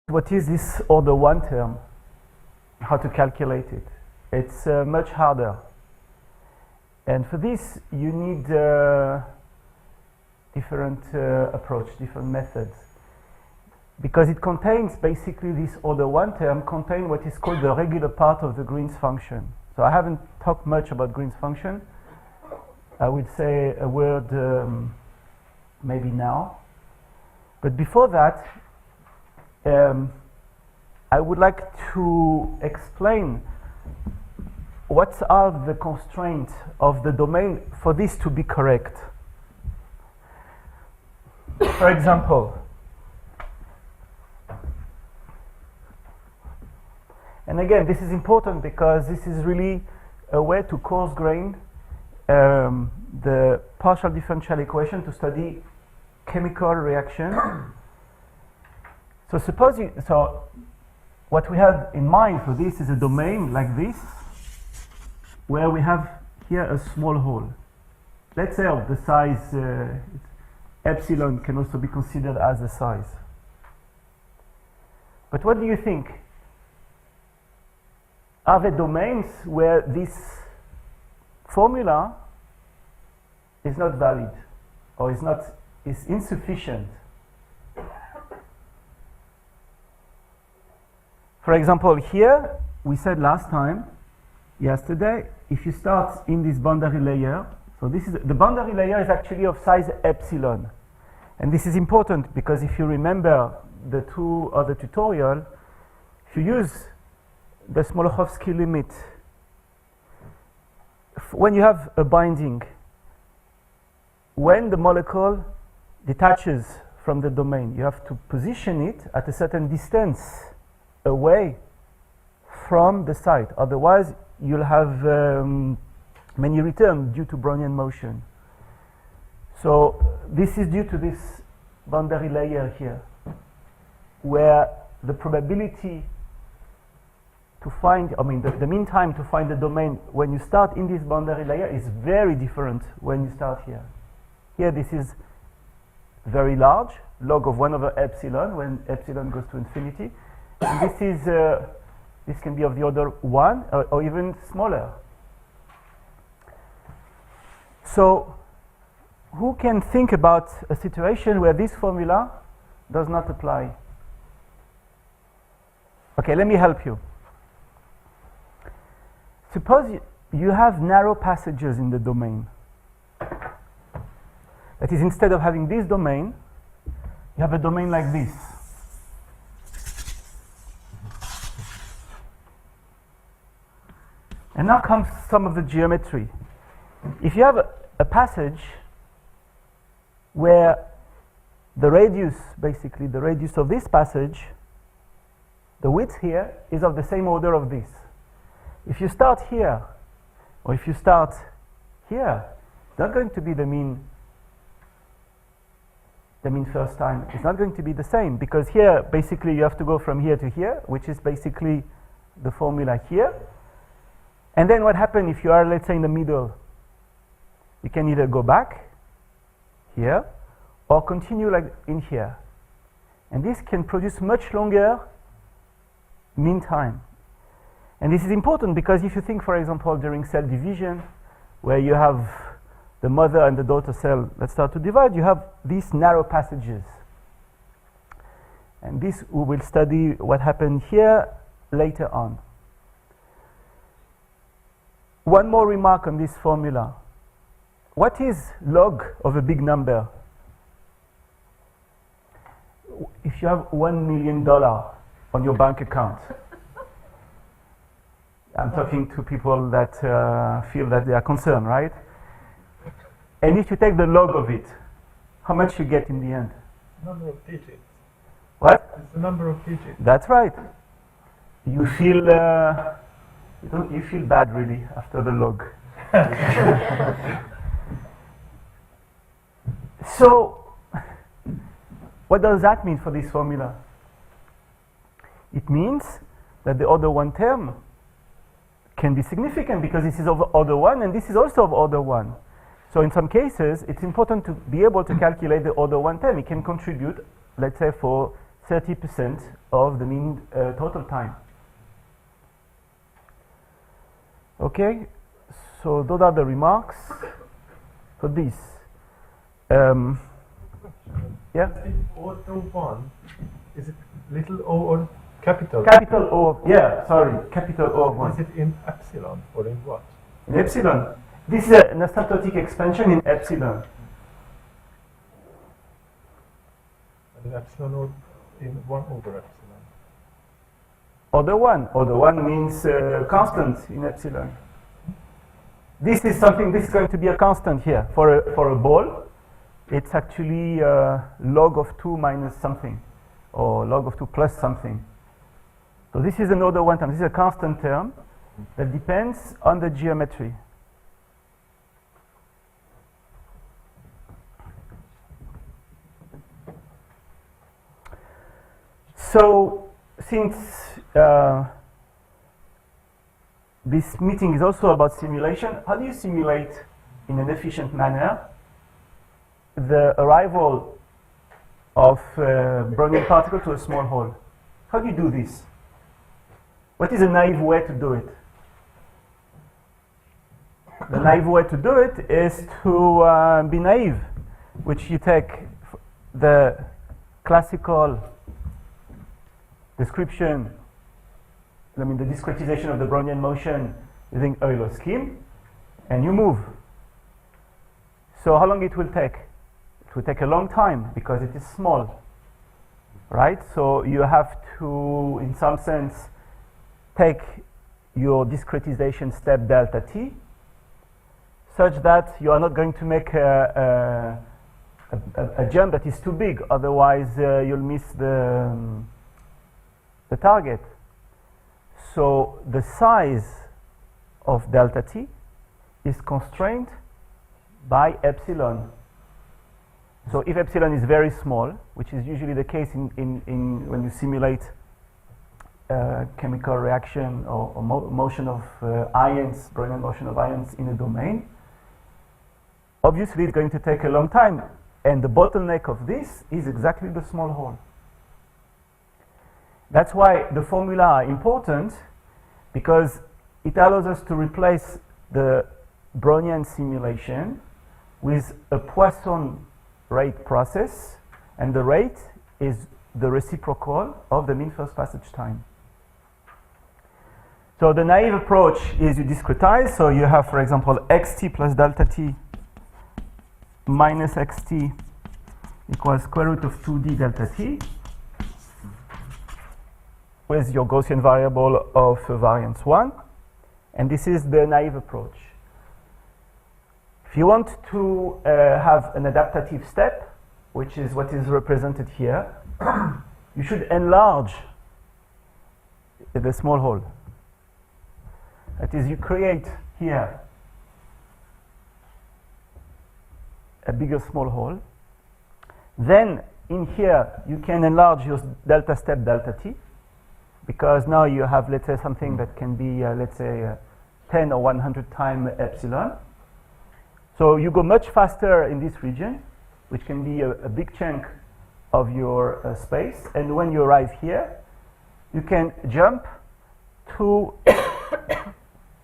what is this order 1 term, how to calculate it. It's much harder. And for this, you need different approach, different methods. Because it contains basically this order 1 term contain what is called the regular part of the Green's function. So I haven't talked much about Green's function. I would say a word maybe now. But before that, I would like to explain what are the constraints of the domain for this to be correct. For example, and again, this is important because this is really a way to coarse grain the partial differential equation to study chemical reaction. So suppose what we have in mind for this is a domain like this, where we have here a small hole. Let's say of the size epsilon can also be considered as a size. But what do you think? Are there domains where this formula is not valid or is insufficient? For example, here we said yesterday, if you start in this boundary layer, so this is the boundary layer is actually of size epsilon, and this is important because if you remember the two other tutorials, if you use the Smoluchowski limit, when you have a binding, when the molecule detaches from the domain, you have to position it at a certain distance away from the site. Otherwise, you'll have many returns due to Brownian motion. So this is due to this boundary layer here, where the probability to find, the mean time to find the domain when you start in this boundary layer is very different when you start here. Here this is very large, log of 1 over epsilon when epsilon goes to infinity. And this can be of the order 1 or even smaller. So who can think about a situation where this formula does not apply? Okay, let me help you. Suppose you have narrow passages in the domain. That is, instead of having this domain, you have a domain like this. And now comes some of the geometry. If you have a passage where the radius, basically the radius of this passage, the width here is of the same order of this. If you start here, or if you start here, it's not going to be the mean first time. It's not going to be the same, because here, basically, you have to go from here to here, which is basically the formula here. And then what happens if you are, let's say, in the middle? You can either go back here, or continue like in here. And this can produce much longer mean time. And this is important because if you think, for example, during cell division, where you have the mother and the daughter cell that start to divide, you have these narrow passages. And this, we will study what happened here later on. One more remark on this formula. What is log of a big number? If you have $1 million on your bank account, I'm talking to people that feel that they are concerned, right? And if you take the log of it, how much you get in the end? Number of digits. What? It's the number of digits. That's right. You feel you feel bad really after the log. So, what does that mean for this formula? It means that the order 1 term can be significant because this is of order 1 and this is also of order 1. So in some cases, it's important to be able to calculate the order 1 term. It can contribute, let's say, for 30% of the mean total time. Okay, so those are the remarks for this. Yeah? O1, is it little o or capital? Capital O, yeah, sorry, capital O of 1. Is it in epsilon or in what? In epsilon. This is an asymptotic expansion in epsilon. And epsilon or in 1 over epsilon? Order 1. Order 1 means constant in epsilon. This is something, this is going to be a constant here. For a ball, it's actually log of 2 minus something, or log of 2 plus something. So this is an order 1 term. This is a constant term that depends on the geometry. So since this meeting is also about simulation, how do you simulate in an efficient manner the arrival of a Brownian particle to a small hole? How do you do this? What is a naive way to do it? The naive way to do it is to be naive, which you take the classical description, I mean the discretization of the Brownian motion using Euler's scheme, and you move. So how long it will take? It will take a long time because it is small, right? So you have to, in some sense, take your discretization step delta t such that you are not going to make a jump that is too big, otherwise you'll miss the target. So the size of delta t is constrained by epsilon. So if epsilon is very small, which is usually the case in when you simulate chemical reaction or motion of ions, Brownian motion of ions in a domain, obviously it's going to take a long time, and the bottleneck of this is exactly the small hole. That's why the formula are important, because it allows us to replace the Brownian simulation with a Poisson rate process, and the rate is the reciprocal of the mean first passage time. So the naive approach is you discretize, so you have, for example, xt plus delta t minus xt equals square root of 2d delta t with your Gaussian variable of variance 1, and this is the naive approach. If you want to have an adaptative step, which is what is represented here, you should enlarge the small hole. That is, you create here a bigger small hole. Then in here you can enlarge your delta step delta t, because now you have, let's say, something that can be, let's say, 10 or 100 times epsilon. So you go much faster in this region, which can be a big chunk of your space. And when you arrive here, you can jump to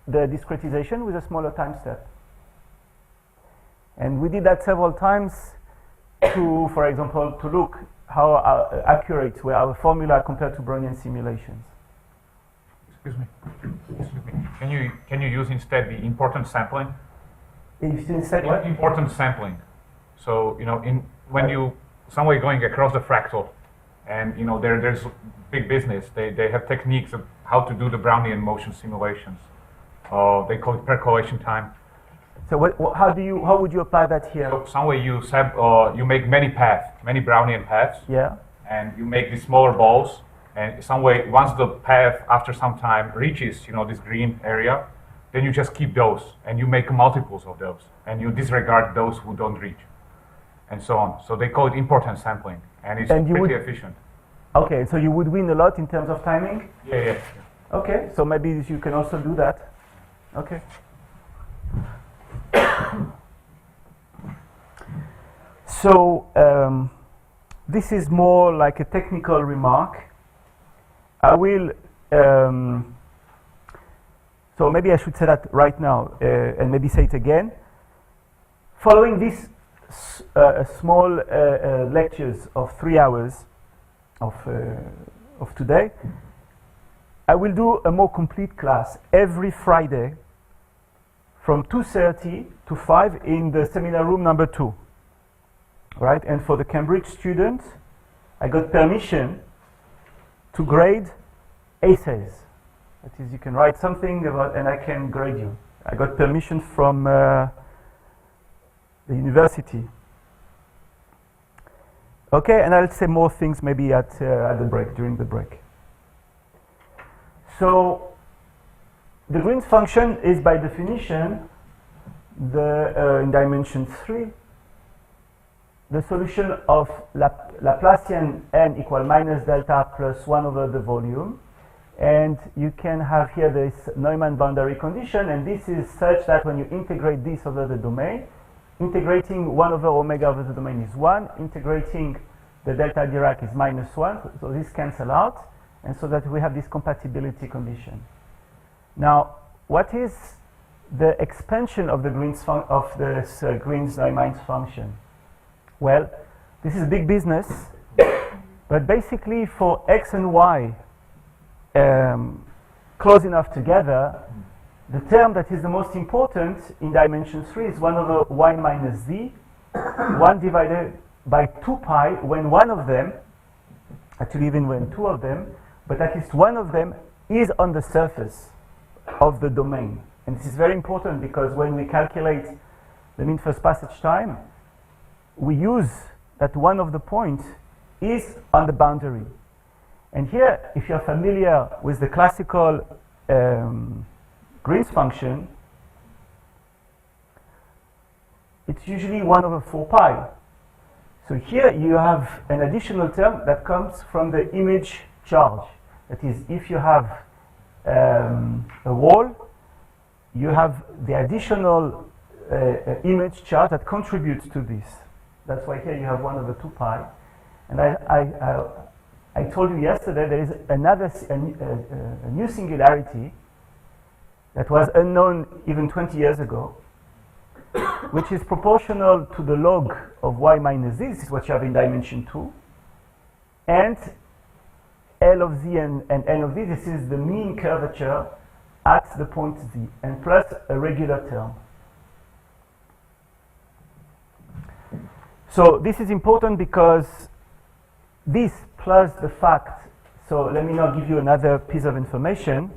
the discretization with a smaller time step. And we did that several times to, for example, to look how accurate were our formula compared to Brownian simulations. Excuse me. Can you use instead the important sampling? If you said what? Important sampling. So when you somewhere going across the fractal, and there's big business. They have techniques of how to do the Brownian motion simulations. They call it percolation time. So how would you apply that here? So somewhere you make many Brownian paths. Yeah. And you make these smaller balls, and some way once the path after some time reaches this green area, then you just keep those and you make multiples of those, and you disregard those who don't reach, and so on. So they call it important sampling, and it's pretty efficient. Okay, so you would win a lot in terms of timing? Yeah. Okay, so maybe you can also do that. Okay. So this is more like a technical remark. I will, so maybe I should say that right now, and maybe say it again. Following these small lectures of 3 hours of today, I will do a more complete class every Friday from 2:30 to 5 in the seminar room number 2. Right? And for the Cambridge students, I got permission to grade essays. That is, you can write something about, and I can grade you. I got permission from the university. Okay, and I'll say more things maybe at the break, during the break. So, the Green's function is by definition in dimension 3 the solution of Laplacian n equal minus delta plus 1 over the volume. And you can have here this Neumann boundary condition, and this is such that when you integrate this over the domain, integrating 1 over omega over the domain is 1, integrating the delta Dirac is minus 1, so this cancel out, and so that we have this compatibility condition. Now, what is the expansion of the Green's Neumann function? Well, this is big business, but basically for x and y close enough together, the term that is the most important in dimension 3 is 1 over y minus z, 1 divided by 2 pi when one of them, actually even when two of them, but at least one of them is on the surface of the domain. And this is very important because when we calculate the mean first passage time, we use that one of the points is on the boundary. And here, if you're familiar with the classical Green's function, it's usually 1 over 4 pi. So here you have an additional term that comes from the image charge. That is, if you have a wall, you have the additional image charge that contributes to this. That's why here you have 1 over 2 pi. And I told you yesterday there is another a new singularity that was unknown even 20 years ago, which is proportional to the log of y minus z. This is what you have in dimension 2. And L of z and n of z, this is the mean curvature at the point z, and plus a regular term. So this is important because this plus the fact, so let me now give you another piece of information,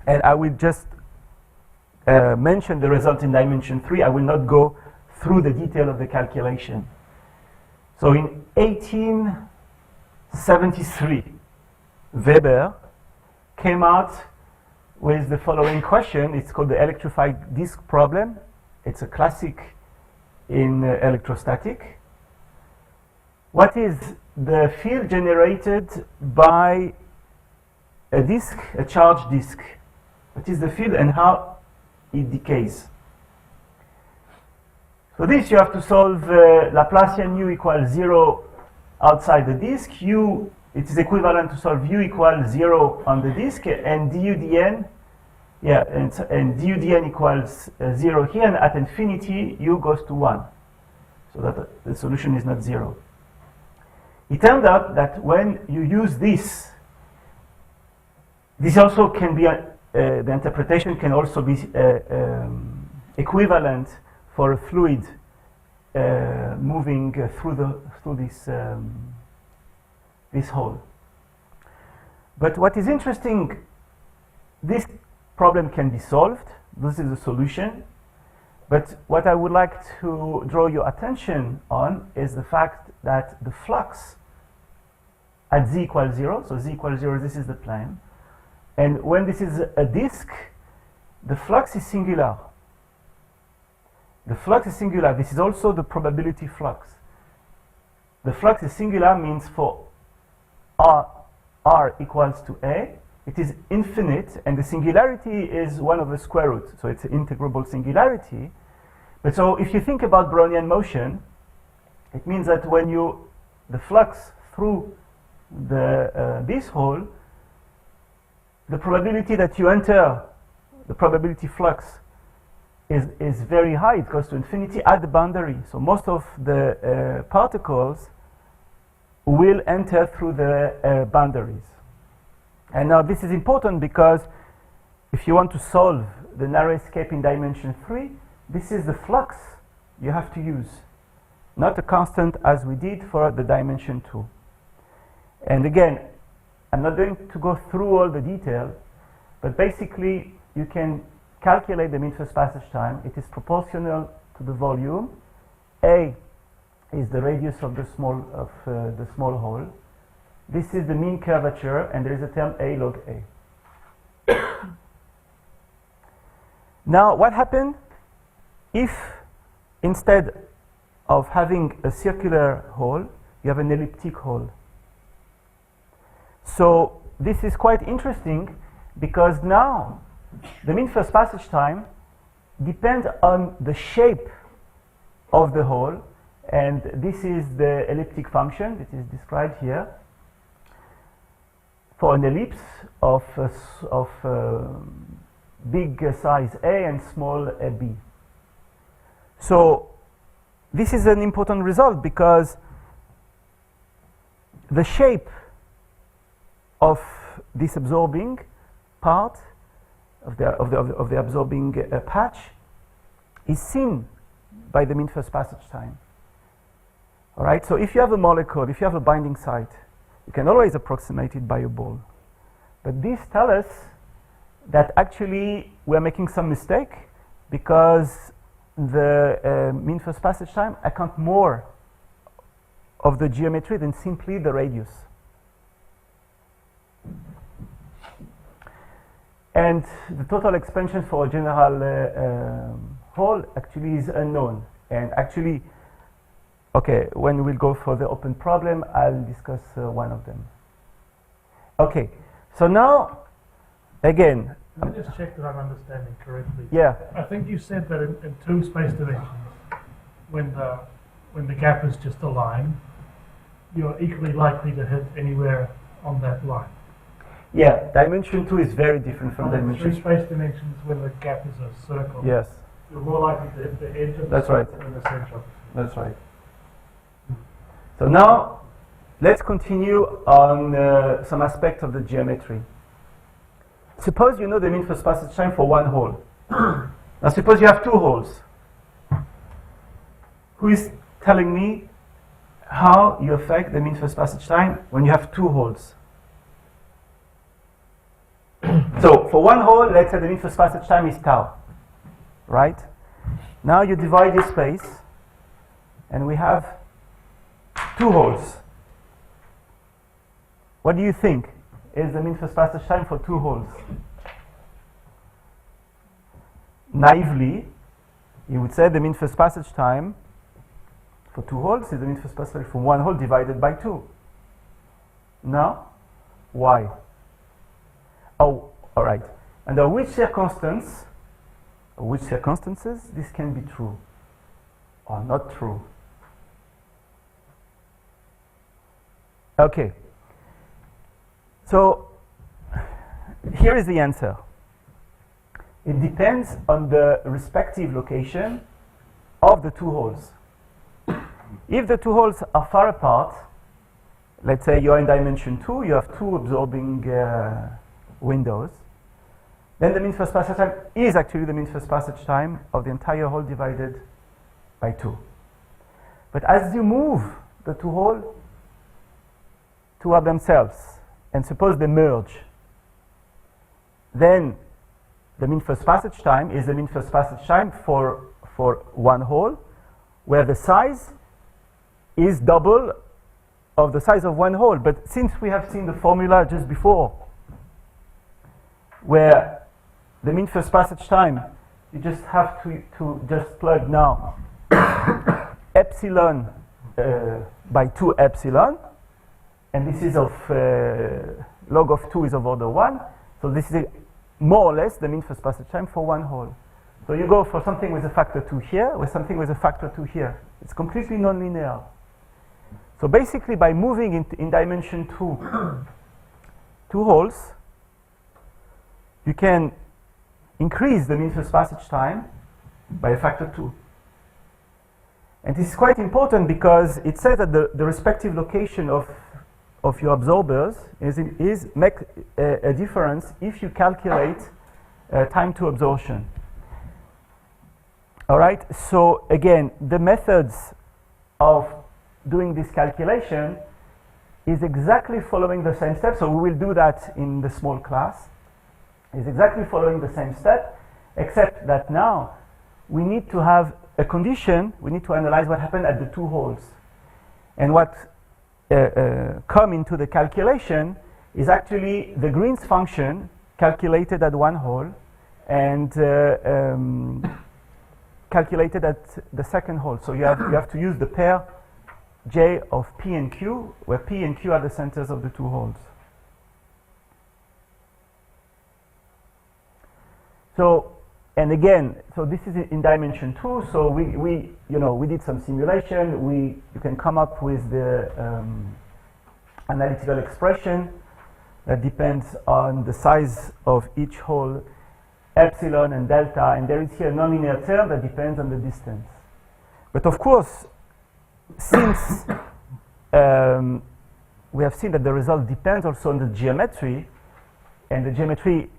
and I will just mention the result in dimension 3. I will not go through the detail of the calculation. So in 1873, Weber came out with the following question. It's called the electrified disk problem. It's a classic in electrostatic. What is the field generated by a disk, a charged disk? What is the field and how it decays? For this you have to solve Laplacian u equals 0 outside the disk. U, it is equivalent to solve u equals 0 on the disk, and du dn, and du dn equals 0 here, and at infinity u goes to 1, so that the solution is not 0. It turned out that when you use this also can be the interpretation can also be equivalent for a fluid moving through this hole. But what is interesting, this problem can be solved. This is the solution. But what I would like to draw your attention on is the fact that the flux at z equals 0, so z equals 0, this is the plane. And when this is a disk, the flux is singular. The flux is singular. This is also the probability flux. The flux is singular means for r equals to a, it is infinite, and the singularity is 1 over square root, so it's an integrable singularity. But so if you think about Brownian motion, it means that when you the flux through this hole, the probability that you enter, the probability flux, is very high. It goes to infinity at the boundary. So most of the particles will enter through the boundaries. And now this is important because if you want to solve the narrow escape in dimension 3, this is the flux you have to use, not a constant as we did for the dimension 2. And again, I'm not going to go through all the detail, but basically you can calculate the mean first passage time. It is proportional to the volume. A is the radius of the small hole. This is the mean curvature, and there is a term A log A. Now, what happens if instead of having a circular hole, you have an elliptic hole? So this is quite interesting because now the mean first passage time depends on the shape of the hole, and this is the elliptic function that is described here for an ellipse of big size A and small b. So this is an important result because the shape of this absorbing part of the absorbing patch is seen by the mean first passage time. All right. So if you have a molecule, if you have a binding site, you can always approximate it by a ball. But this tells us that actually we're making some mistake because the mean first passage time account more of the geometry than simply the radius. And the total expansion for a general hole actually is unknown. And actually, okay, when we'll go for the open problem, I'll discuss one of them. Okay, so now, again. Let me just check that I'm understanding correctly. Yeah. I think you said that in two space dimensions, when the gap is just a line, you're equally likely to hit anywhere on that line. Yeah, dimension 2 is very different from dimension 3 space dimensions, when the gap is a circle, yes, you're more likely to hit the edge of the That's right. circle than the center. that's right. So now, let's continue on some aspects of the geometry. Suppose you know the mean first passage time for one hole. Now suppose you have two holes. Who is telling me how you affect the mean first passage time when you have two holes? So for one hole, let's say the mean first passage time is tau, right? Now you divide this space, and we have two holes. What do you think is the mean first passage time for two holes? Naively, you would say the mean first passage time for two holes is the mean first passage from one hole divided by 2. No? Why? Oh, all right. Under which circumstances this can be true or not true? Okay. So here is the answer. It depends on the respective location of the two holes. If the two holes are far apart, let's say you're in dimension 2, you have two absorbing windows, then the mean first passage time is actually the mean first passage time of the entire hole divided by 2. But as you move the two holes toward themselves, and suppose they merge, then the mean first passage time is the mean first passage time for one hole, where the size is double of the size of one hole. But since we have seen the formula just before, where the mean first passage time, you just have to just plug now epsilon by 2 epsilon, and this is of log of 2 is of order 1, so this is more or less the mean first passage time for one hole. So you go for something with a factor 2 here, with something with a factor 2 here. It's completely nonlinear. So basically, by moving in dimension 2, 2 holes, you can increase the mean first passage time by a factor 2. And this is quite important because it says that the respective location of your absorbers make a difference if you calculate time to absorption. All right, so again, the methods of doing this calculation is exactly following the same step. So we will do that in the small class. It's exactly following the same step, except that now we need to have a condition. We need to analyze what happened at the 2 holes. And what come into the calculation is actually the Green's function calculated at 1 hole and calculated at the 2nd hole. So you have to use the pair J of P and Q, where P and Q are the centers of the 2 holes. So, and again, so this is in dimension 2. So we did some simulation. You can come up with the analytical expression that depends on the size of each hole, epsilon and delta, and there is here a nonlinear term that depends on the distance. But of course, since we have seen that the result depends also on the geometry, and the geometry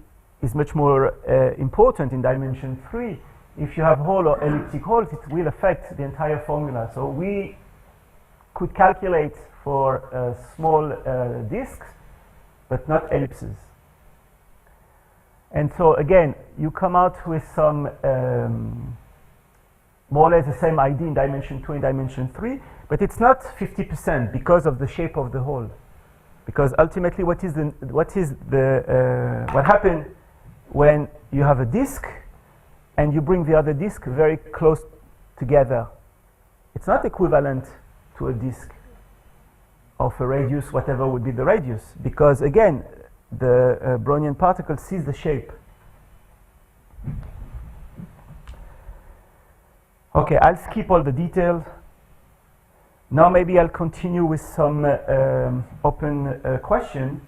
is much more important in dimension 3. If you have hole or elliptic holes, it will affect the entire formula. So we could calculate for small disks, but not ellipses. And so again, you come out with some more or less the same idea in dimension 2 and dimension 3, but it's not 50% because of the shape of the hole. Because ultimately, what happened when you have a disk and you bring the other disk very close together? It's not equivalent to a disk of a radius, whatever would be the radius, because again, the Brownian particle sees the shape. Okay, I'll skip all the details. Now maybe I'll continue with some open question.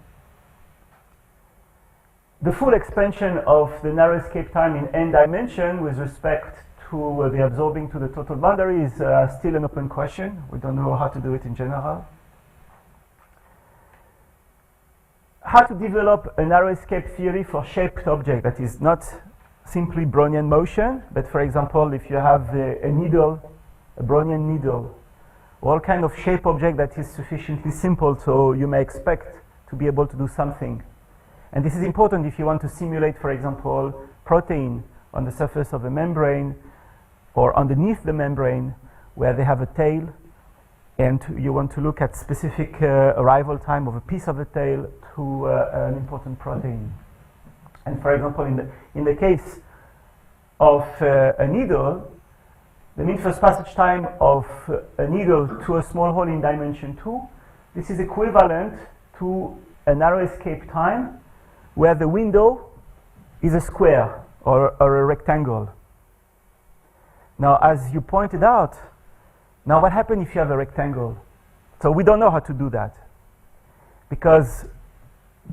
The full expansion of the narrow escape time in n dimension with respect to the absorbing to the total boundary is still an open question. We don't know how to do it in general. How to develop a narrow escape theory for shaped object that is not simply Brownian motion, but for example, if you have a needle, a Brownian needle, all kind of shape object that is sufficiently simple so you may expect to be able to do something. And this is important if you want to simulate, for example, protein on the surface of a membrane or underneath the membrane where they have a tail, and you want to look at specific arrival time of a piece of the tail to an important protein. And for example, in the case of a needle, the mean first passage time of a needle to a small hole in dimension 2, this is equivalent to a narrow escape time where the window is a square or a rectangle. Now, as you pointed out, now what happens if you have a rectangle? So we don't know how to do that, because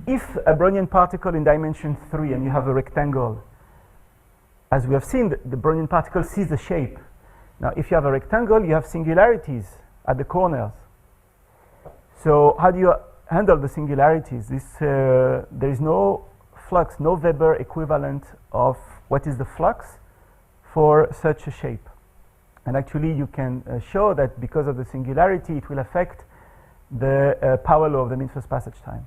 if a Brownian particle in dimension 3 and you have a rectangle, as we have seen, the Brownian particle sees the shape. Now, if you have a rectangle, you have singularities at the corners. So how do you handle the singularities? There is no flux, no Weber equivalent of what is the flux for such a shape. And actually, you can show that because of the singularity, it will affect the power law of the mean first passage time.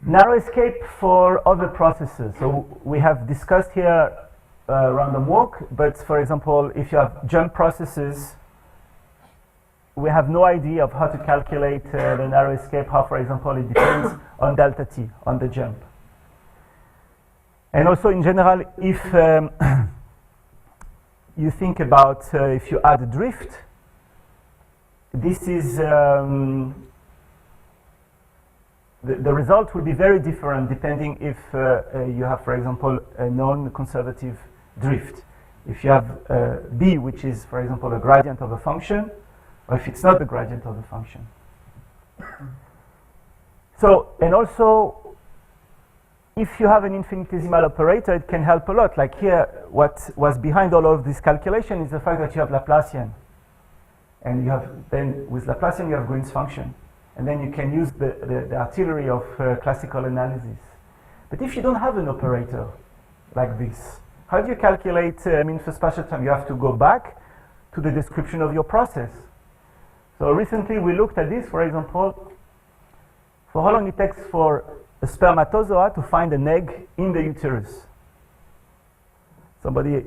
Narrow escape for other processes. So we have discussed here random walk, but for example, if you have jump processes, we have no idea of how to calculate the narrow escape, how, for example, it depends on delta t, on the jump. And also in general, if you think about if you add a drift, this is the result will be very different depending if you have, for example, a non-conservative drift. If you have b, which is, for example, a gradient of a function, or if it's not the gradient of the function. So, and also, if you have an infinitesimal operator, it can help a lot. Like here, what was behind all of this calculation is the fact that you have Laplacian. And you have, then with Laplacian, you have Green's function. And then you can use the artillery of classical analysis. But if you don't have an operator like this, how do you calculate mean for spatial time? You have to go back to the description of your process. So recently we looked at this, for example, for how long it takes for a spermatozoa to find an egg in the uterus. Somebody,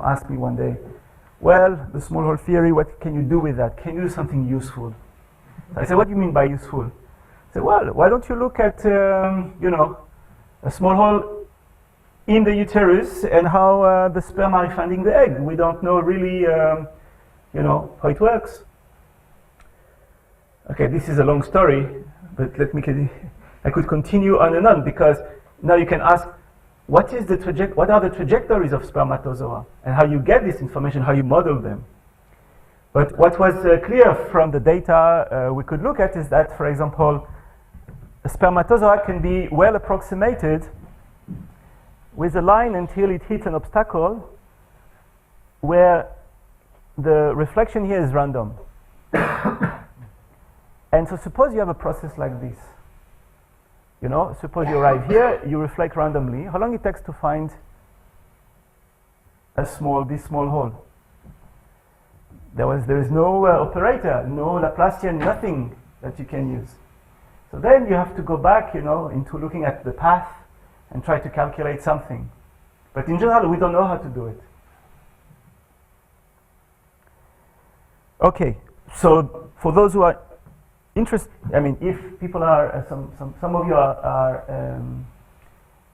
asked me one day, well, the small hole theory, what can you do with that? Can you do something useful? So I said, what do you mean by useful? I said, well, why don't you look at, a small hole in the uterus and how the sperm are finding the egg. We don't know really, how it works. Okay, this is a long story, but I could continue on and on, because now you can ask, what are the trajectories of spermatozoa, and how you get this information, how you model them. But what was clear from the data we could look at is that, for example, a spermatozoa can be well approximated with a line until it hits an obstacle where the reflection here is random. And so suppose you have a process like this. Suppose you arrive here, you reflect randomly. How long it takes to find this small hole? There is no operator, no Laplacian, nothing that you can use. So then you have to go back, into looking at the path and try to calculate something. But in general, we don't know how to do it. Okay, so for those who are interested, if people are, some of you are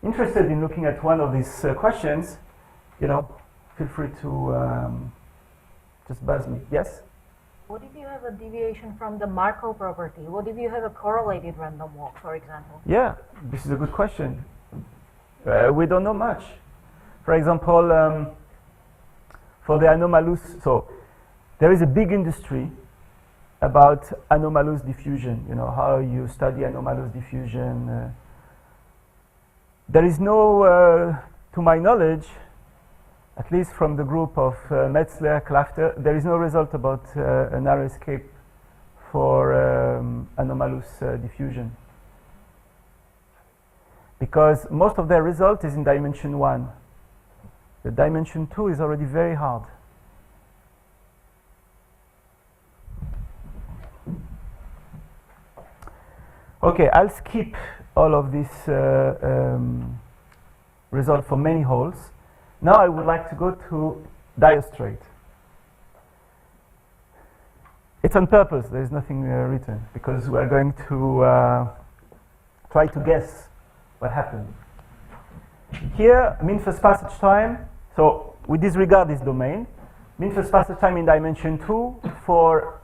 interested in looking at one of these questions, feel free to just buzz me. Yes? What if you have a deviation from the Markov property? What if you have a correlated random walk, for example? Yeah, this is a good question. We don't know much. For example, for the anomalous, so there is a big industry about anomalous diffusion, how you study anomalous diffusion. There is no, to my knowledge, at least from the group of Metzler, Klafter, there is no result about a narrow escape for anomalous diffusion. Because most of their result is in dimension 1. The dimension 2 is already very hard. Okay, I'll skip all of this result for many holes. Now I would like to go to diastrate. It's on purpose, there's nothing written, because we're going to try to guess what happened. Here, mean first passage time, so we disregard this domain. Mean first passage time in dimension 2 for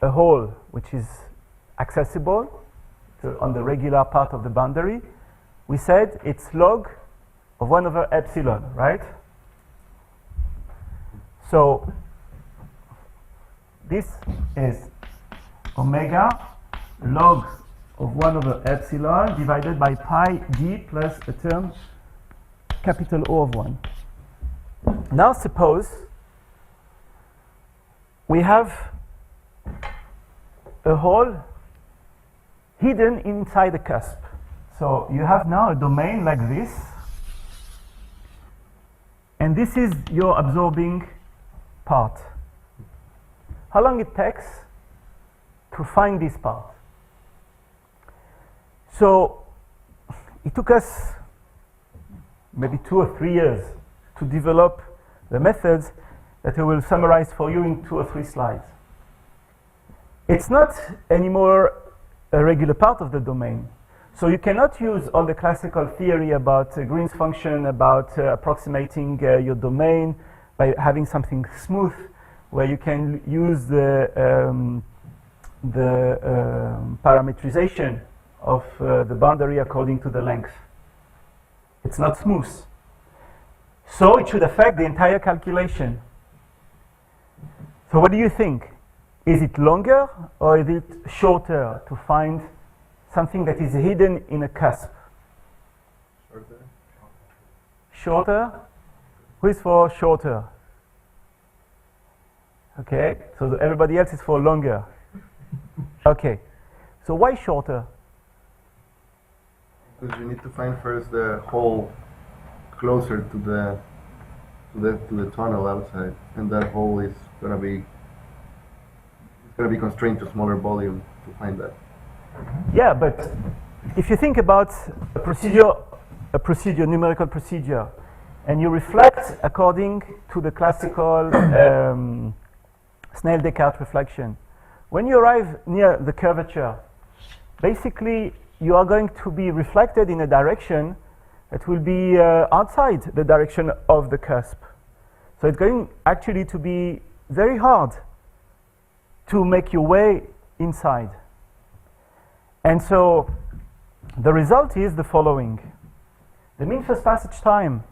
a hole which is accessible on the regular part of the boundary. We said it's log of 1 over epsilon, right? So this is omega log of 1 over epsilon divided by pi d plus a term capital O of 1. Now suppose we have a hole hidden inside the cusp. So you have now a domain like this, and this is your absorbing part. How long it takes to find this part? So it took us maybe 2 or 3 years to develop the methods that I will summarize for you in 2 or 3 slides. It's not anymore a regular part of the domain. So you cannot use all the classical theory about Green's function, about approximating your domain by having something smooth, where you can use the parametrization of the boundary according to the length. It's not smooth. So it should affect the entire calculation. So what do you think? Is it longer or is it shorter to find something that is hidden in a cusp? Shorter? Who is for shorter? Okay, so everybody else is for longer. Okay, so why shorter? Because you need to find first the hole closer to the tunnel outside, and that hole is gonna be constrained to smaller volume to find that. Yeah, but if you think about a procedure, numerical procedure, and you reflect according to the classical Snell-Descartes reflection, when you arrive near the curvature, basically you are going to be reflected in a direction that will be outside the direction of the cusp. So it's going actually to be very hard to make your way inside. And so the result is the following. The mean first passage time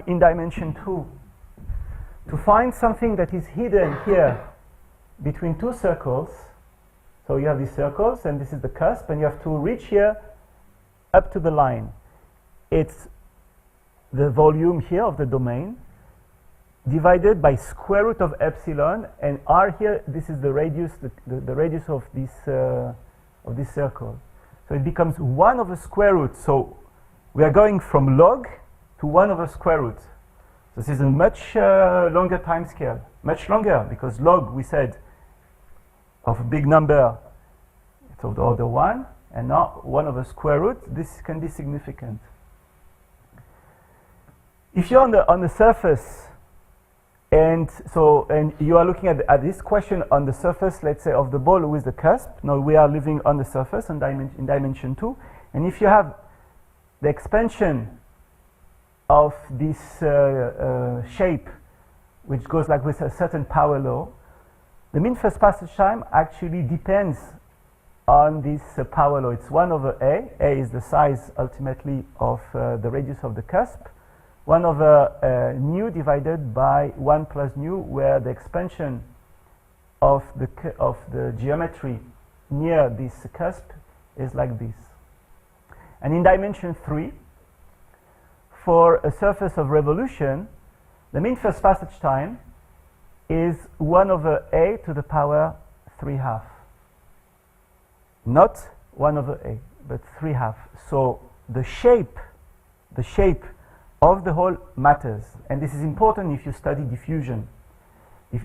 in dimension 2, to find something that is hidden here between two circles. So you have these circles and this is the cusp, and you have to reach here up to the line. It's the volume here of the domain divided by square root of epsilon, and r here, this is the radius, the radius of this circle. So it becomes 1 over square root. So we are going from log to 1 over square root. This is a much longer time scale, much longer, because log, we said, of a big number, it's of the order 1, and now 1 over square root, this can be significant. If you're on the surface, and you are looking at this question on the surface, let's say, of the ball with the cusp. Now we are living on the surface in dimension 2, and if you have the expansion of this shape, which goes like with a certain power law, the mean first passage time actually depends on this power law. It's 1 over a. A is the size ultimately of the radius of the cusp. 1 over nu divided by 1 plus nu, where the expansion of the geometry near this cusp is like this. And in dimension 3, for a surface of revolution, the mean first passage time is 1 over a to the power 3/2. Not 1 over a, but 3/2. So the shape of the hole matters, and this is important if you study diffusion,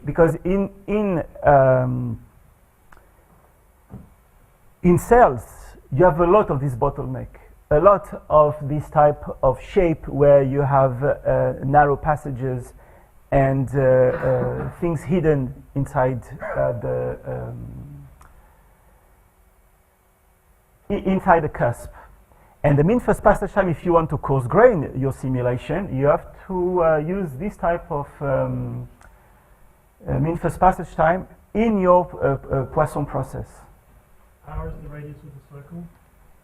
because in cells you have a lot of this bottleneck, a lot of this type of shape where you have narrow passages and things hidden inside inside the cusp. And the mean first passage time, if you want to coarse grain your simulation, you have to use this type of mean first passage time in your Poisson process. R is the radius of the circle.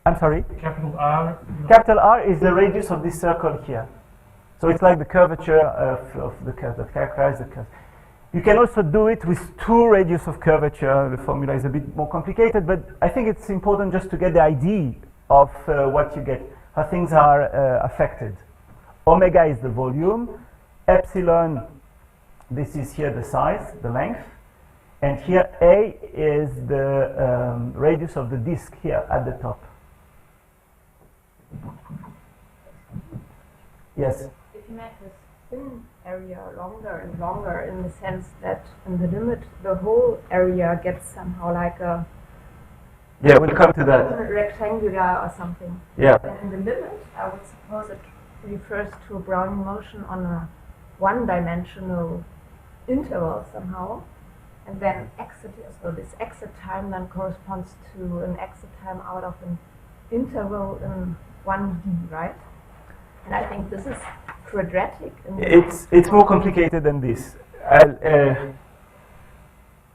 I'm sorry? Capital R. Capital R is the radius of this circle here. So it's like the curvature of the curve that characterizes the curve. You can also do it with 2 radius of curvature. The formula is a bit more complicated, but I think it's important just to get the idea of what you get, how things are affected. Omega is the volume, epsilon, this is here the size, the length, and here A is the radius of the disk here at the top. Yes? If you make this thin area longer and longer, in the sense that in the limit the whole area gets somehow like a Yeah, we'll come to that. rectangular or something. Yeah. Then in the limit, I would suppose it refers to a Brownian motion on a one-dimensional interval somehow, and then exit. So this exit time then corresponds to an exit time out of an interval in 1D, right? And I think this is quadratic. It's more complicated than this.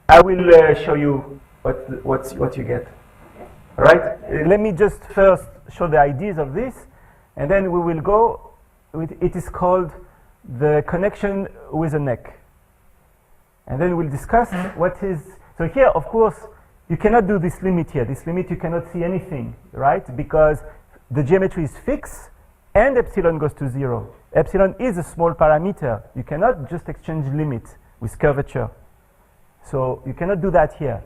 I will show you what you get. All right? Let me just first show the ideas of this, and then we will go it is called the connection with a neck. And then we'll discuss what is, so here, of course, you cannot do this limit here. This limit, you cannot see anything, right? Because the geometry is fixed and epsilon goes to 0. Epsilon is a small parameter. You cannot just exchange limit with curvature. So you cannot do that here.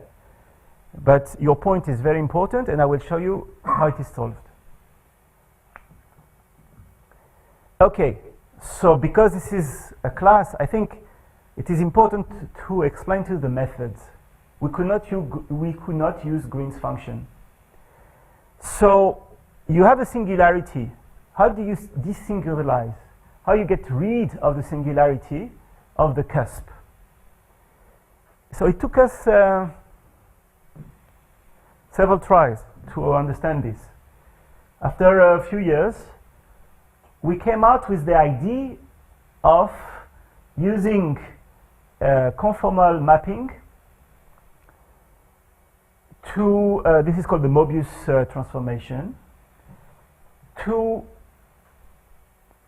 But your point is very important, and I will show you how it is solved. Okay, so because this is a class, I think it is important to explain to you the methods. We could not use Green's function. So you have a singularity. How do you desingularize? How you get rid of the singularity of the cusp? So it took us several tries to understand this. After a few years, we came out with the idea of using conformal mapping to, this is called the Mobius transformation, to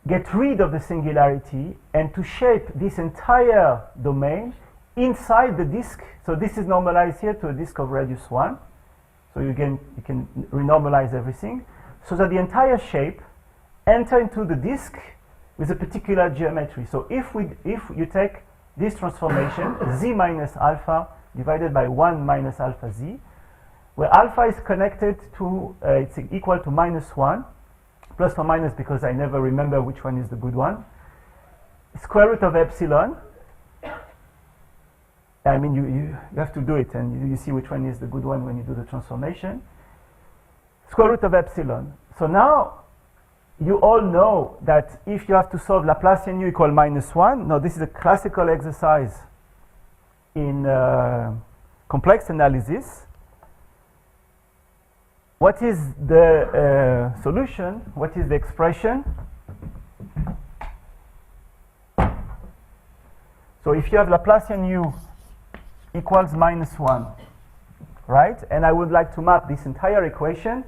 get rid of the singularity and to shape this entire domain inside the disk. So this is normalized here to a disk of radius 1. So you can renormalize everything so that the entire shape enter into the disk with a particular geometry. So if you take this transformation, z minus alpha divided by 1 minus alpha z, where alpha is connected to, it's equal to -1, plus or minus because I never remember which one is the good one, square root of epsilon. I mean, you have to do it, and you see which one is the good one when you do the transformation. Square root of epsilon. So now, you all know that if you have to solve Laplacian u equal -1, now this is a classical exercise in complex analysis. What is the solution? What is the expression? So if you have Laplacian u equals -1, right? And I would like to map this entire equation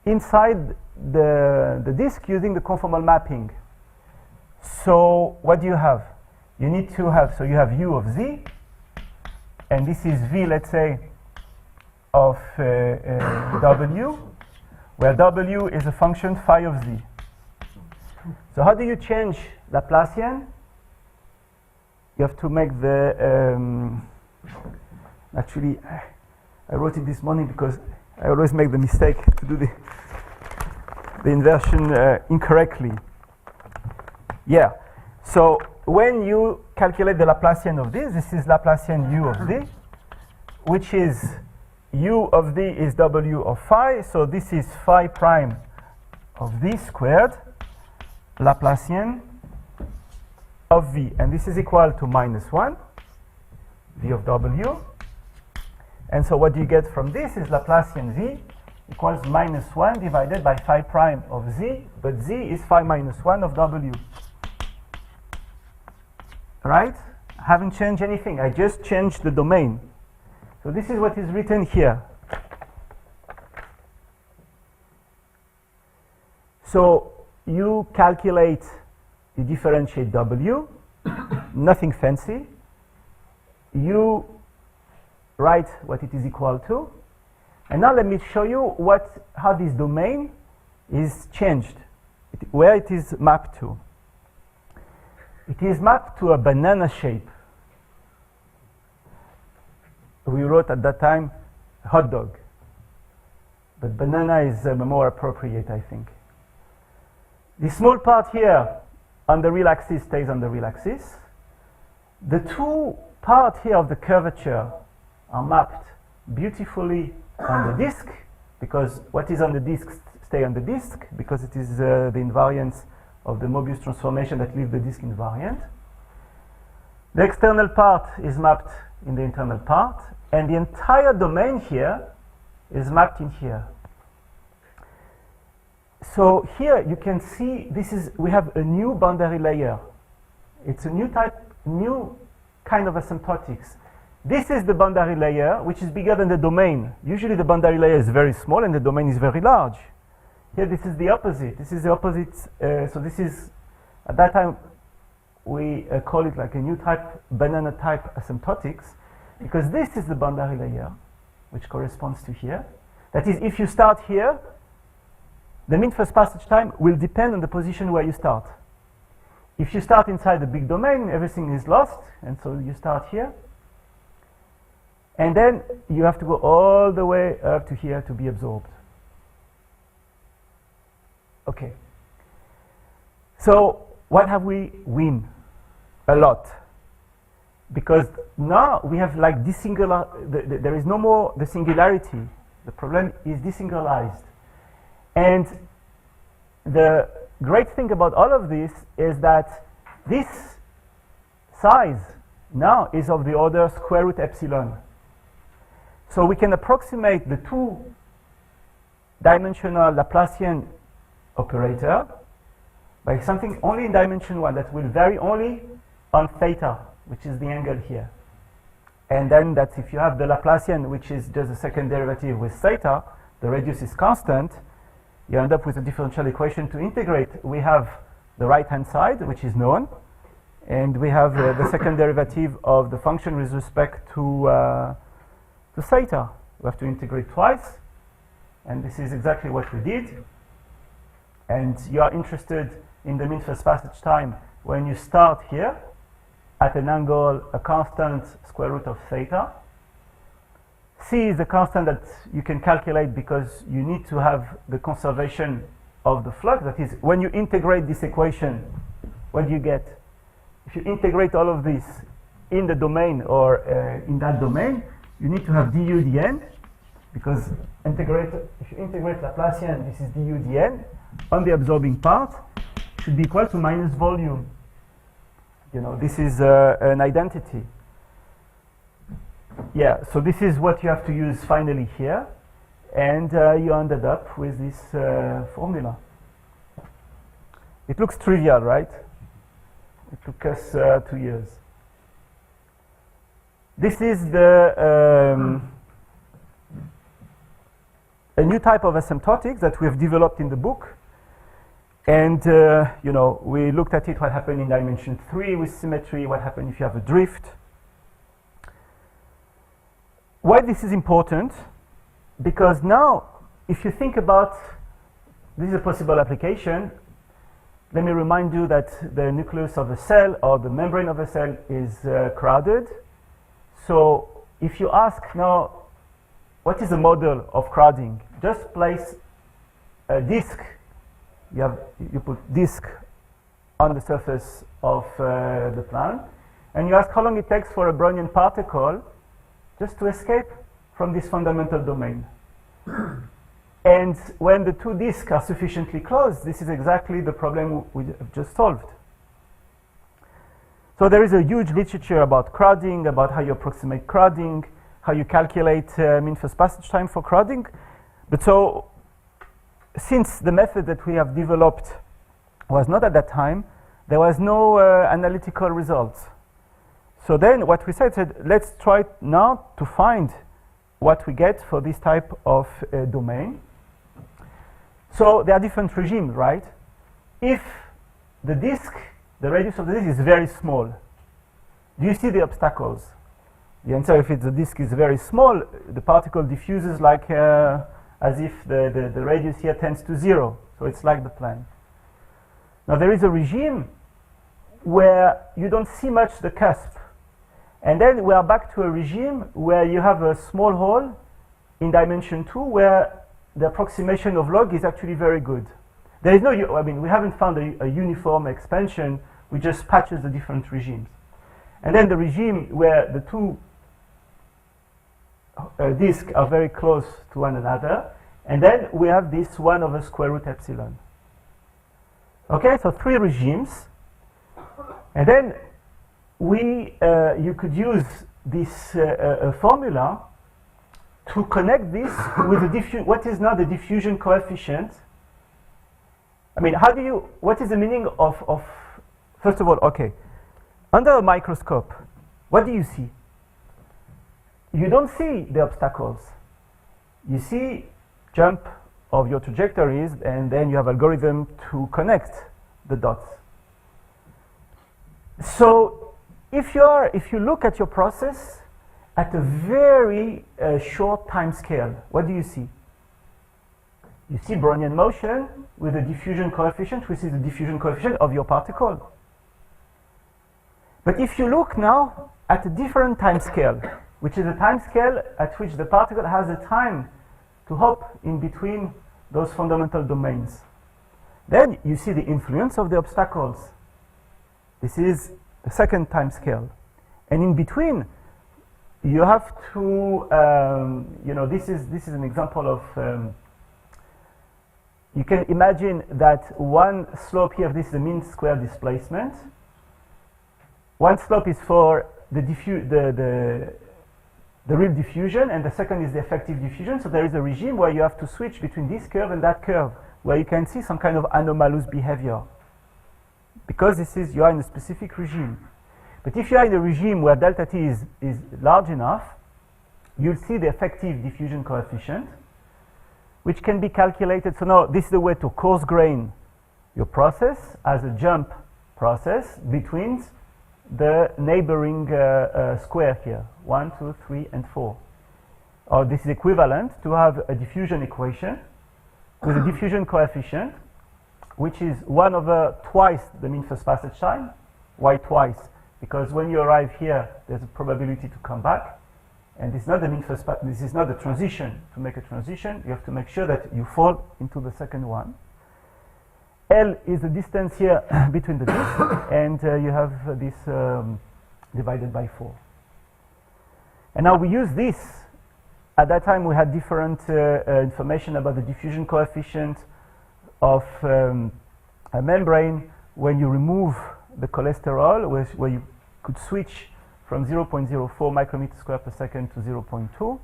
inside the disk using the conformal mapping. So what do you have? You need to have, so you have u of z, and this is v, let's say, of w, where w is a function phi of z. So how do you change Laplacian? You have to make the, actually, I wrote it this morning because I always make the mistake to do the inversion incorrectly. Yeah, so when you calculate the Laplacian of this is Laplacian u of z, which is u of z is w of phi, so this is phi prime of z squared, Laplacian of v, and this is equal to -1, v of w. And so what you get from this is Laplacian v equals -1 divided by phi prime of z, but z is phi -1 of w. Right? I haven't changed anything. I just changed the domain. So this is what is written here. So you calculate, you differentiate w, nothing fancy. You write what it is equal to. And now let me show you how this domain is changed, where it is mapped to. It is mapped to a banana shape. We wrote at that time hot dog, but banana is more appropriate, I think. The small part here on the real axis stays on the real axis. The two parts here of the curvature are mapped beautifully on the disk, because what is on the disk stay on the disk, because it is the invariance of the Mobius transformation that leaves the disk invariant. The external part is mapped in the internal part, and the entire domain here is mapped in here. So here you can see we have a new boundary layer. It's a new kind of asymptotics. This is the boundary layer, which is bigger than the domain. Usually the boundary layer is very small and the domain is very large. Here, this is the opposite. This is the opposite. So this is, at that time, we call it like a new type, banana type asymptotics, because this is the boundary layer, which corresponds to here. That is, if you start here, the mean first passage time will depend on the position where you start. If you start inside the big domain, everything is lost, and so you start here. And then you have to go all the way up to here to be absorbed. Okay. So what have we win? A lot. Because now we have like there is no more the singularity. The problem is desingularized. And the great thing about all of this is that this size now is of the order square root epsilon. So we can approximate the two-dimensional Laplacian operator by something only in dimension 1 that will vary only on theta, which is the angle here. And then that's if you have the Laplacian, which is just the second derivative with theta, the radius is constant, you end up with a differential equation to integrate. We have the right-hand side, which is known, and we have the second derivative of the function with respect to theta. We have to integrate twice, and this is exactly what we did. And you are interested in the mean first passage time when you start here at an angle, a constant square root of theta. C is the constant that you can calculate because you need to have the conservation of the flux. That is, when you integrate this equation, what do you get? If you integrate all of this in the domain or in that domain, you need to have du dn, because if you integrate Laplacian, this is du dn on the absorbing part should be equal to minus volume. You know, this is an identity. Yeah, so this is what you have to use finally here, and you ended up with this formula. It looks trivial, right? It took us 2 years. This is a new type of asymptotics that we have developed in the book. And, you know, we looked at it, what happened in dimension 3 with symmetry, what happened if you have a drift. Why this is important? Because now, if you think about, this is a possible application. Let me remind you that the nucleus of a cell or the membrane of a cell is crowded. So if you ask now, what is the model of crowding? Just place a disk. You put disk on the surface of the plant, and you ask how long it takes for a Brownian particle just to escape from this fundamental domain. And when the two disks are sufficiently close, this is exactly the problem we have just solved. So there is a huge literature about crowding, about how you approximate crowding, how you calculate mean first passage time for crowding. But so, since the method that we have developed was not at that time, there was no analytical results. So then what we said, let's try now to find what we get for this type of domain. So there are different regimes, right? If the disk, the radius of the disk is very small, do you see the obstacles? The answer, if the disk is very small, the particle diffuses like as if the radius here tends to 0. So it's like the plane. Now there is a regime where you don't see much the cusp. And then we are back to a regime where you have a small hole in dimension 2 where the approximation of log is actually very good. There is no, I mean, we haven't found a uniform expansion, we just patches the different regimes. And then the regime where the two disks are very close to one another, and then we have this 1 over square root epsilon. Okay, so 3 regimes. And then you could use this formula to connect this with what is now the diffusion coefficient. I mean, what is the meaning of first of all, okay, under a microscope, what do you see? You don't see the obstacles. You see jump of your trajectories, and then you have algorithm to connect the dots. So if you look at your process at a very short time scale, what do you see? You see Brownian motion with a diffusion coefficient, which is the diffusion coefficient of your particle. But if you look now at a different time scale, which is a time scale at which the particle has the time to hop in between those fundamental domains, then you see the influence of the obstacles. This is the second time scale. And in between, you have to, this is an example of, you can imagine that one slope here, this is the mean square displacement. One slope is for the real diffusion, and the second is the effective diffusion. So there is a regime where you have to switch between this curve and that curve, where you can see some kind of anomalous behavior. Because you are in a specific regime. But if you are in a regime where delta t is large enough, you'll see the effective diffusion coefficient, which can be calculated. So now this is the way to coarse grain your process as a jump process between the neighboring square here, 1, 2, 3, and 4. Or this is equivalent to have a diffusion equation with a diffusion coefficient, which is 1 over twice the mean first passage time. Why twice? Because when you arrive here, there's a probability to come back. And this is not the mean first this is not the transition. To make a transition, you have to make sure that you fall into the second one. L is the distance here between the disks, and you have this divided by 4. And now we use this. At that time, we had different information about the diffusion coefficient of a membrane when you remove the cholesterol, where you could switch from 0.04 micrometer square per second to 0.2.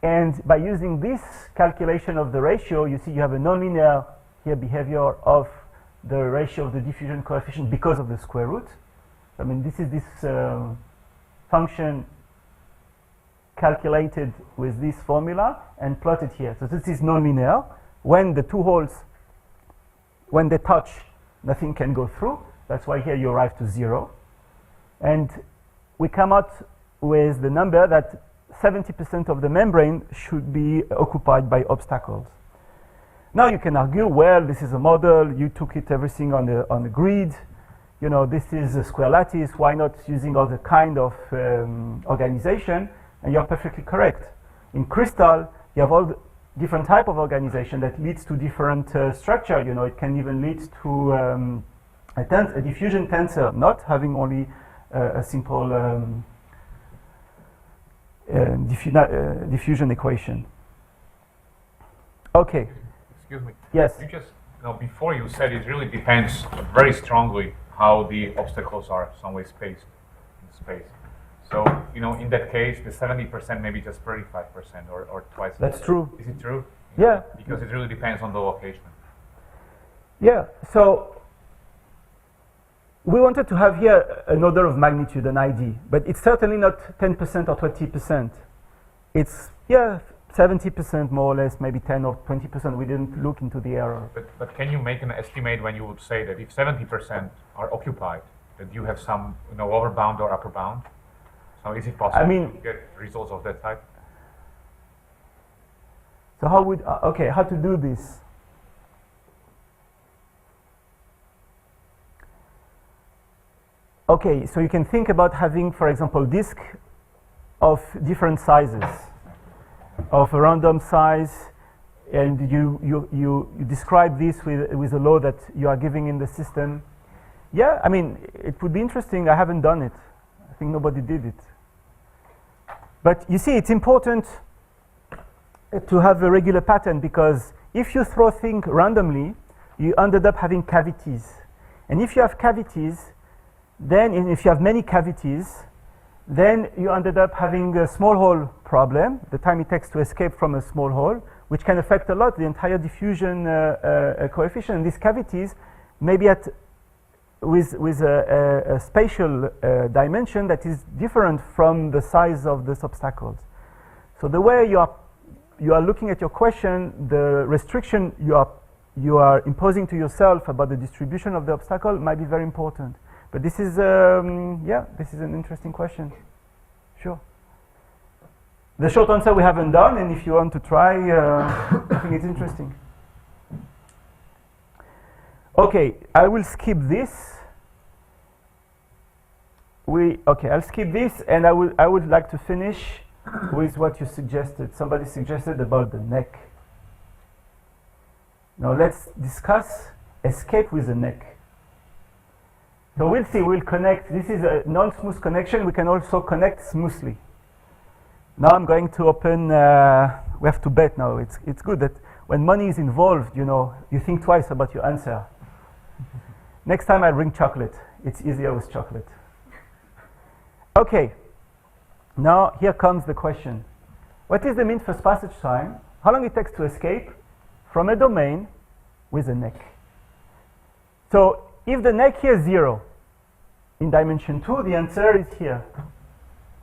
And by using this calculation of the ratio, you see you have a nonlinear here behavior of the ratio of the diffusion coefficient because of the square root. I mean, this is this function calculated with this formula and plotted here. So this is nonlinear. When the two holes, when they touch, nothing can go through. That's why here you arrive to 0. And we come out with the number that 70% of the membrane should be occupied by obstacles. Now you can argue, well, this is a model, you took everything on the grid, this is a square lattice, why not using other kind of organization? And you're perfectly correct. In crystal, you have all the different type of organization that leads to different structure. It can even lead to a diffusion tensor, not having only a simple diffusion equation. Okay. Excuse me. Yes. You just, before you said it really depends very strongly how the obstacles are some way spaced in space. So, in that case, the 70% maybe just 35% or twice. That's true. Is it true? Yeah. Because it really depends on the location. Yeah. So we wanted to have here an order of magnitude, an ID, but it's certainly not 10% or 20%. It's 70% more or less, maybe 10 or 20%. We didn't look into the error. But can you make an estimate when you would say that if 70% are occupied, that you have some lower bound or upper bound? So is it possible to get results of that type? So how to do this? Okay, so you can think about having, for example, disk of different sizes, of a random size, and you describe this with a law that you are giving in the system. Yeah, it would be interesting. I haven't done it. I think nobody did it. But you see, it's important to have a regular pattern, because if you throw things randomly, you ended up having cavities. And if you have cavities, then if you have many cavities, then you ended up having a small hole problem, the time it takes to escape from a small hole, which can affect a lot the entire diffusion coefficient. And these cavities may be with a spatial dimension that is different from the size of these obstacles. So the way you are you are looking at your question, the restriction you are imposing to yourself about the distribution of the obstacle might be very important. But this is this is an interesting question. Sure. The short answer we haven't done, and if you want to try, I think it's interesting. Okay, I will skip this. I'll skip this, and I would like to finish with what you suggested. Somebody suggested about the neck. Now let's discuss escape with the neck. So we'll see, we'll connect. This is a non-smooth connection. We can also connect smoothly. Now I'm going to open, we have to bet now. It's good that when money is involved, you think twice about your answer. Next time I bring chocolate. It's easier with chocolate. Okay, now here comes the question. What is the mean first passage time? How long it takes to escape from a domain with a neck? So if the neck here is 0, in dimension 2, the answer is here.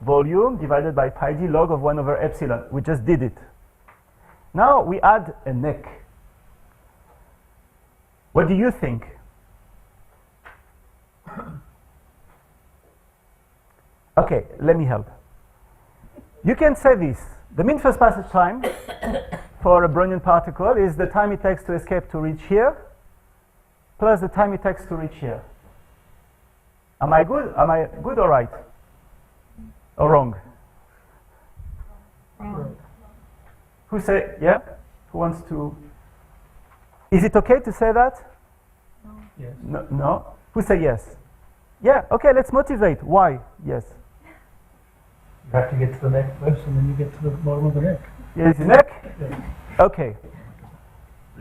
Volume divided by pi d log of 1 over epsilon. We just did it. Now we add a neck. What do you think? Okay, let me help. You can say this. The mean first passage time for a Brownian particle is the time it takes to escape to reach here, plus the time it takes to reach here. Am I good? Am I good or right? Or wrong? Who say, yeah? Who wants to? Is it okay to say that? Yes. No? No? Who say yes? Yeah, okay, let's motivate. Why? Yes. You have to get to the neck first, and then you get to the bottom of the neck. Yes, the neck? Yeah. Okay.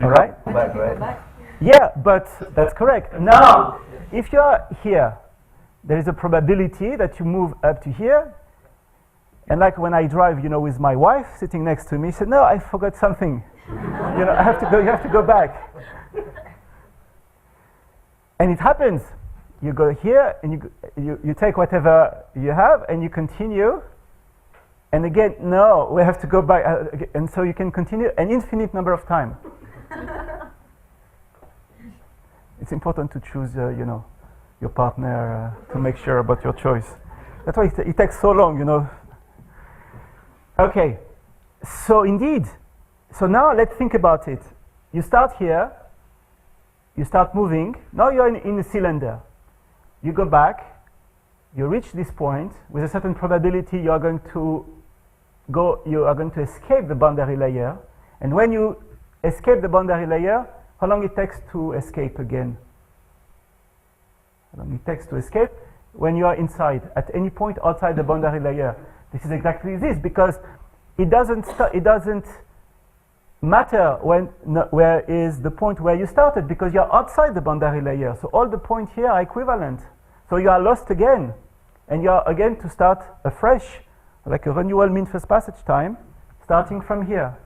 All right? Back, right? Yeah, but that's correct. Now, if you are here, there is a probability that you move up to here. And like when I drive, with my wife sitting next to me, she said, no, I forgot something. I have to go, you have to go back. And it happens. You go here, and you take whatever you have, and you continue. And again, no, we have to go back. And so you can continue an infinite number of times. It's important to choose, your partner to make sure about your choice. That's why it takes so long, Okay, so indeed. So now let's think about it. You start here. You start moving. Now you're in a cylinder. You go back. You reach this point with a certain probability. You are going to escape the boundary layer. And when you escape the boundary layer, how long it takes to escape again? How long it takes to escape when you are inside, at any point outside the boundary layer. This is exactly this, because it doesn't matter where is the point where you started, because you're outside the boundary layer. So all the points here are equivalent. So you are lost again, and you are again to start afresh, like a renewal mean first passage time, starting from here.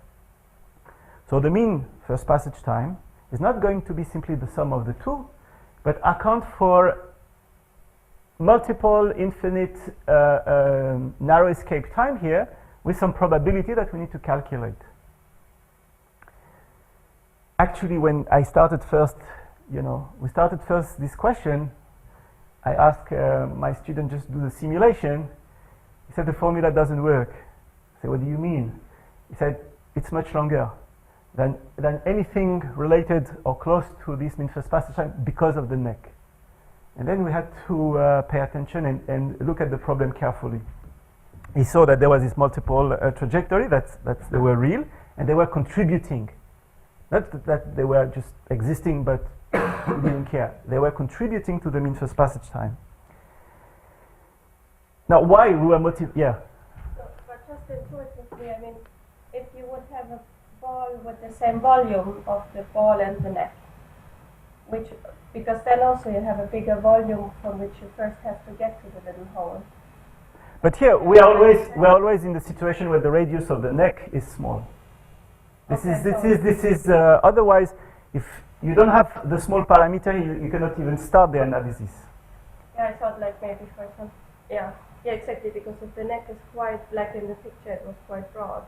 So the mean first passage time is not going to be simply the sum of the two, but account for multiple infinite narrow escape time here with some probability that we need to calculate. Actually, when I started first, we started first this question, I asked my student just do the simulation. He said the formula doesn't work. I said, what do you mean? He said, it's much longer than anything related or close to this mean first passage time because of the neck. And then we had to pay attention and look at the problem carefully. He saw that there was this multiple trajectory, that they were real, and they were contributing. Not that they were just existing, but we didn't care. They were contributing to the mean first passage time. Now, why we were motivated? Yeah. So, but just intuitively, I mean, if you would have a ball with the same volume of the ball and the neck, because then also you have a bigger volume from which you first have to get to the little hole. But here we're always in the situation where the radius of the neck is small. This is otherwise, if you don't have the small parameter, you cannot even start the analysis. Yeah, I thought like maybe for some. Yeah, exactly. Because if the neck is quite, like in the picture, it was quite broad,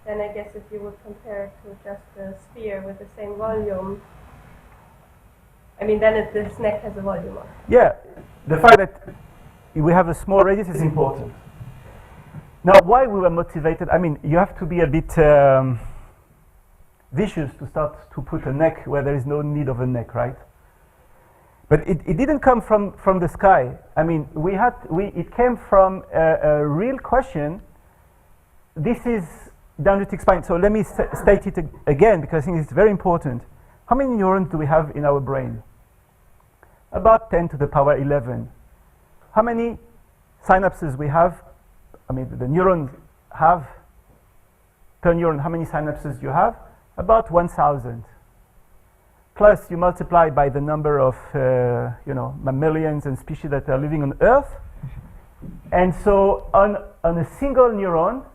then I guess if you would compare it to just a sphere with the same volume, I mean, then this neck has a volume on it. Yeah, the fact that we have a small radius is important. Now, why we were motivated, I mean, you have to be a bit vicious to start to put a neck where there is no need of a neck, right? But it didn't come from the sky. I mean, it came from a real question. This is dendritic spine. So let me state it again, because I think it's very important. How many neurons do we have in our brain? About 10 to the power 11. How many synapses we have? I mean, the neurons have, per neuron, how many synapses you have? About 1,000. Plus, you multiply by the number of, mammalians and species that are living on Earth. And so, on a single neuron,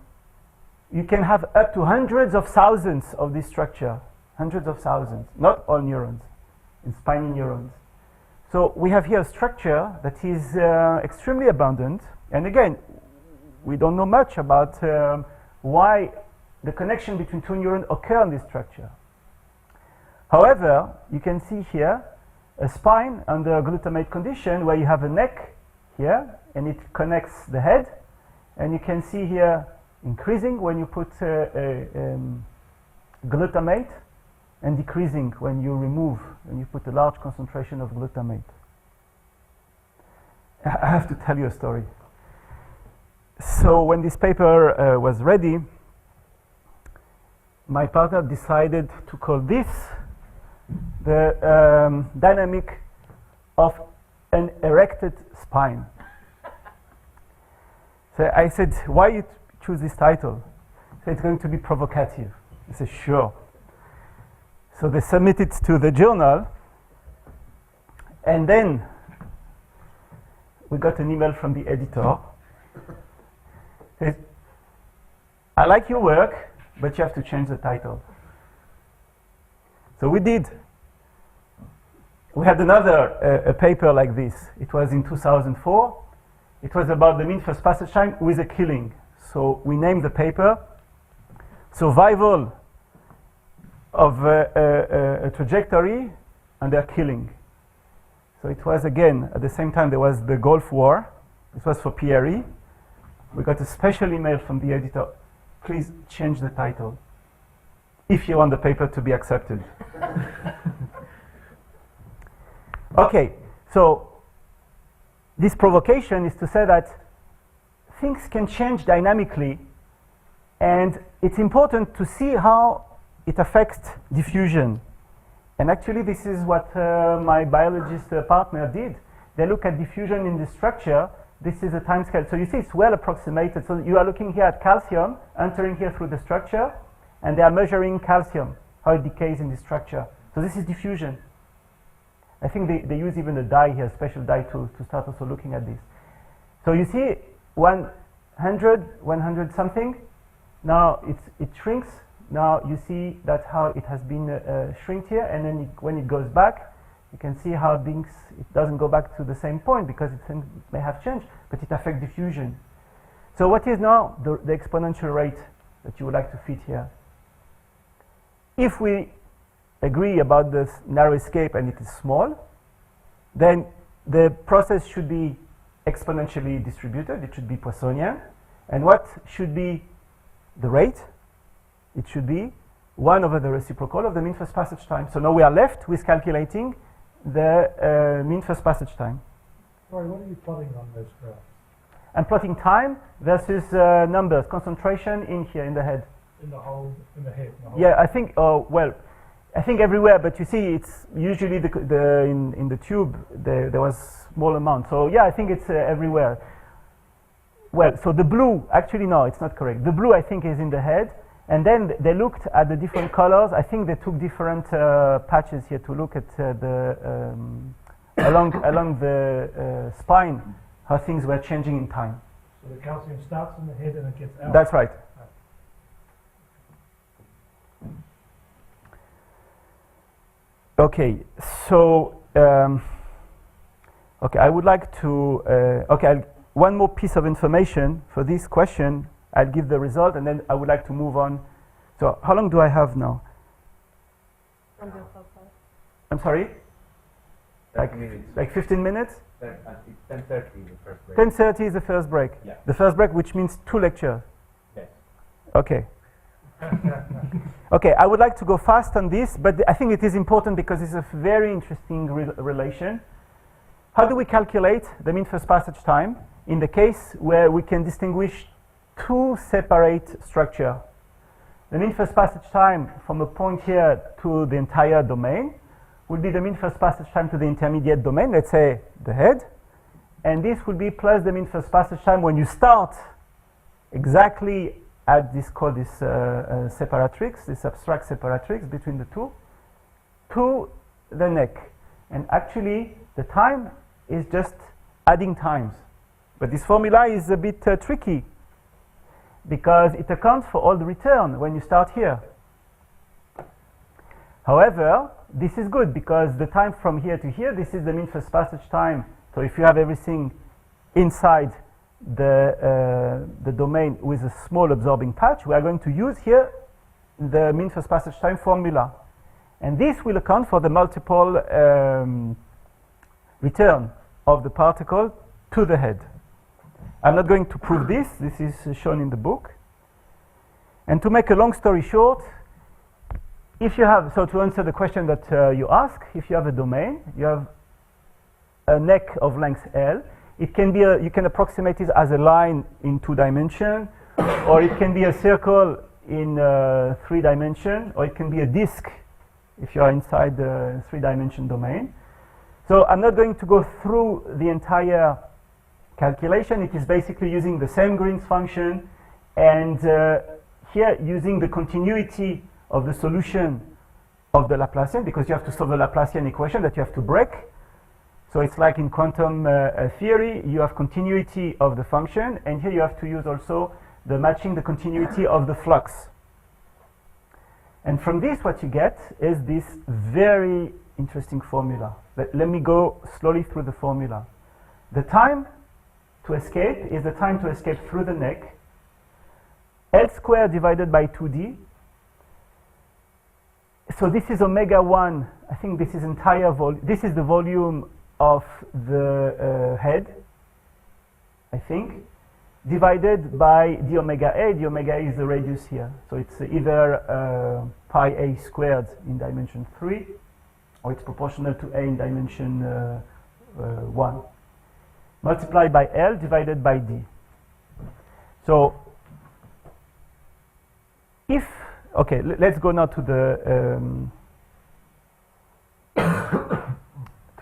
you can have up to hundreds of thousands of this structure. Hundreds of thousands. Not all neurons, in spiny neurons. So, we have here a structure that is extremely abundant. And again, we don't know much about why the connection between two neurons occur in this structure. However, you can see here a spine under a glutamate condition where you have a neck here and it connects the head, and you can see here increasing when you put glutamate and decreasing when you put a large concentration of glutamate. I have to tell you a story. So when this paper was ready, my partner decided to call this the dynamic of an erected spine. So I said, why you choose this title? So it's going to be provocative. I said, sure. So they submitted to the journal, and then we got an email from the editor. Says, I like your work, but you have to change the title. So we did. We had another a paper like this. It was in 2004. It was about the mean first passage time with a killing. So we named the paper Survival of a Trajectory Under Killing. So it was, again, at the same time there was the Gulf War. This was for PRE. We got a special email from the editor. Please change the title if you want the paper to be accepted. Okay, so this provocation is to say that things can change dynamically, and it's important to see how it affects diffusion. And actually, this is what my biologist partner did. They look at diffusion in the structure. This is a time scale. So you see it's well approximated. So you are looking here at calcium entering here through the structure, and they are measuring calcium, how it decays in the structure. So this is diffusion. I think they use even a dye here, a special dye to start also looking at this. So you see 100 something. Now it shrinks. Now you see that how it has been shrinked here, and then when it goes back, you can see how things, it doesn't go back to the same point because it may have changed, but it affects diffusion. So what is now the exponential rate that you would like to fit here? If we agree about this narrow escape and it is small, then the process should be exponentially distributed. It should be Poissonian. And what should be the rate? It should be 1 over the reciprocal of the mean first passage time. So now we are left with calculating the mean first passage time. Sorry, what are you plotting on those graphs? I'm plotting time versus numbers, concentration in here in the head. In the head. Yeah, I think. I think everywhere. But you see, it's usually in the tube there was small amount. So yeah, I think it's everywhere. Well, so the blue. Actually, no, it's not correct. The blue, I think, is in the head. And then they looked at the different colors. I think they took different patches here to look at along the spine, how things were changing in time. So the calcium starts in the head and it gets out. That's right. Okay, so okay, I would like to one more piece of information for this question. I'll give the result, and then I would like to move on So how long do I have now? Until so far. I'm sorry? 30 minutes. Like 15 minutes? It's 10:30 the first break. 10:30 is the first break. Yeah. The first break, which means 2 lectures. Yes. Okay. Okay, I would like to go fast on this, but I think it is important because it's a very interesting relation. How do we calculate the mean first passage time in the case where we can distinguish 2 separate structures? The mean first passage time from a point here to the entire domain will be the mean first passage time to the intermediate domain, let's say the head, and this will be plus the mean first passage time when you start exactly at this called this separatrix, this abstract separatrix between the two, to the neck. And actually, the time is just adding times. But this formula is a bit tricky because it accounts for all the return when you start here. However, this is good because the time from here to here, this is the mean first passage time. So if you have everything inside the domain with a small absorbing patch, we are going to use here the mean first passage time formula. And this will account for the multiple return of the particle to the head. I'm not going to prove this. This is shown in the book. And to make a long story short, if you have, so to answer the question that you ask, if you have a domain, you have a neck of length L, it can be you can approximate it as a line in 2 dimensions, or it can be a circle in 3 dimensions, or it can be a disk if you are inside the 3-dimension domain. So I'm not going to go through the entire calculation. It is basically using the same Green's function, and here using the continuity of the solution of the Laplacian, because you have to solve the Laplacian equation that you have to break. So it's like in quantum theory, you have continuity of the function, and here you have to use also the matching the continuity of the flux. And from this, what you get is this very interesting formula. Let me go slowly through the formula. The time to escape is the time to escape through the neck, L squared divided by 2D. So this is omega 1. I think this is entire volume. This is the volume of the head, I think, divided by d omega a. D omega a is the radius here. So it's either pi a squared in dimension 3, or it's proportional to a in dimension 1, multiplied by L divided by d. So if, okay, let's go now to the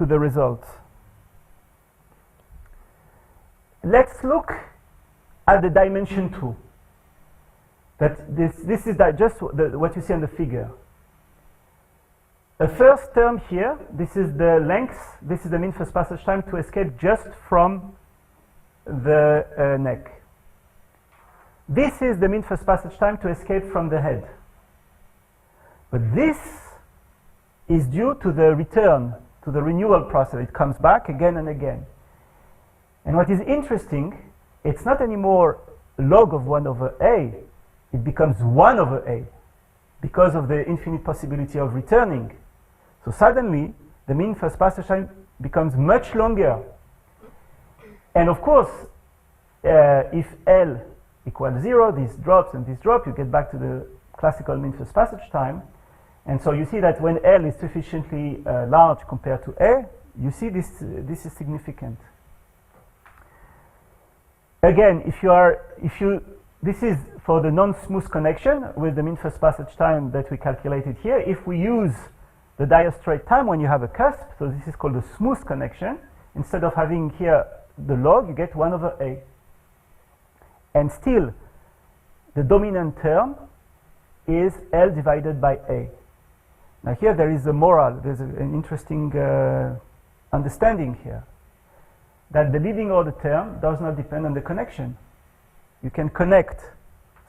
to the results. Let's look at the dimension 2. That this is just what you see on the figure. The first term here, this is the length, this is the mean first passage time to escape just from the neck. This is the mean first passage time to escape from the head. But this is due to the return, to the renewal process. It comes back again and again. And what is interesting, it's not anymore log of 1 over a, it becomes 1 over a because of the infinite possibility of returning. So suddenly, the mean first passage time becomes much longer. And of course, if L equals 0, this drops and this drops, you get back to the classical mean first passage time. And so you see that when L is sufficiently large compared to A, you see this is significant. Again, this is for the non-smooth connection with the mean first passage time that we calculated here. If we use the diastrate time when you have a cusp, so this is called a smooth connection, instead of having here the log, you get 1 over A. And still, the dominant term is L divided by A. Now here there is a moral, there's an interesting understanding here, that the leading order term does not depend on the connection. You can connect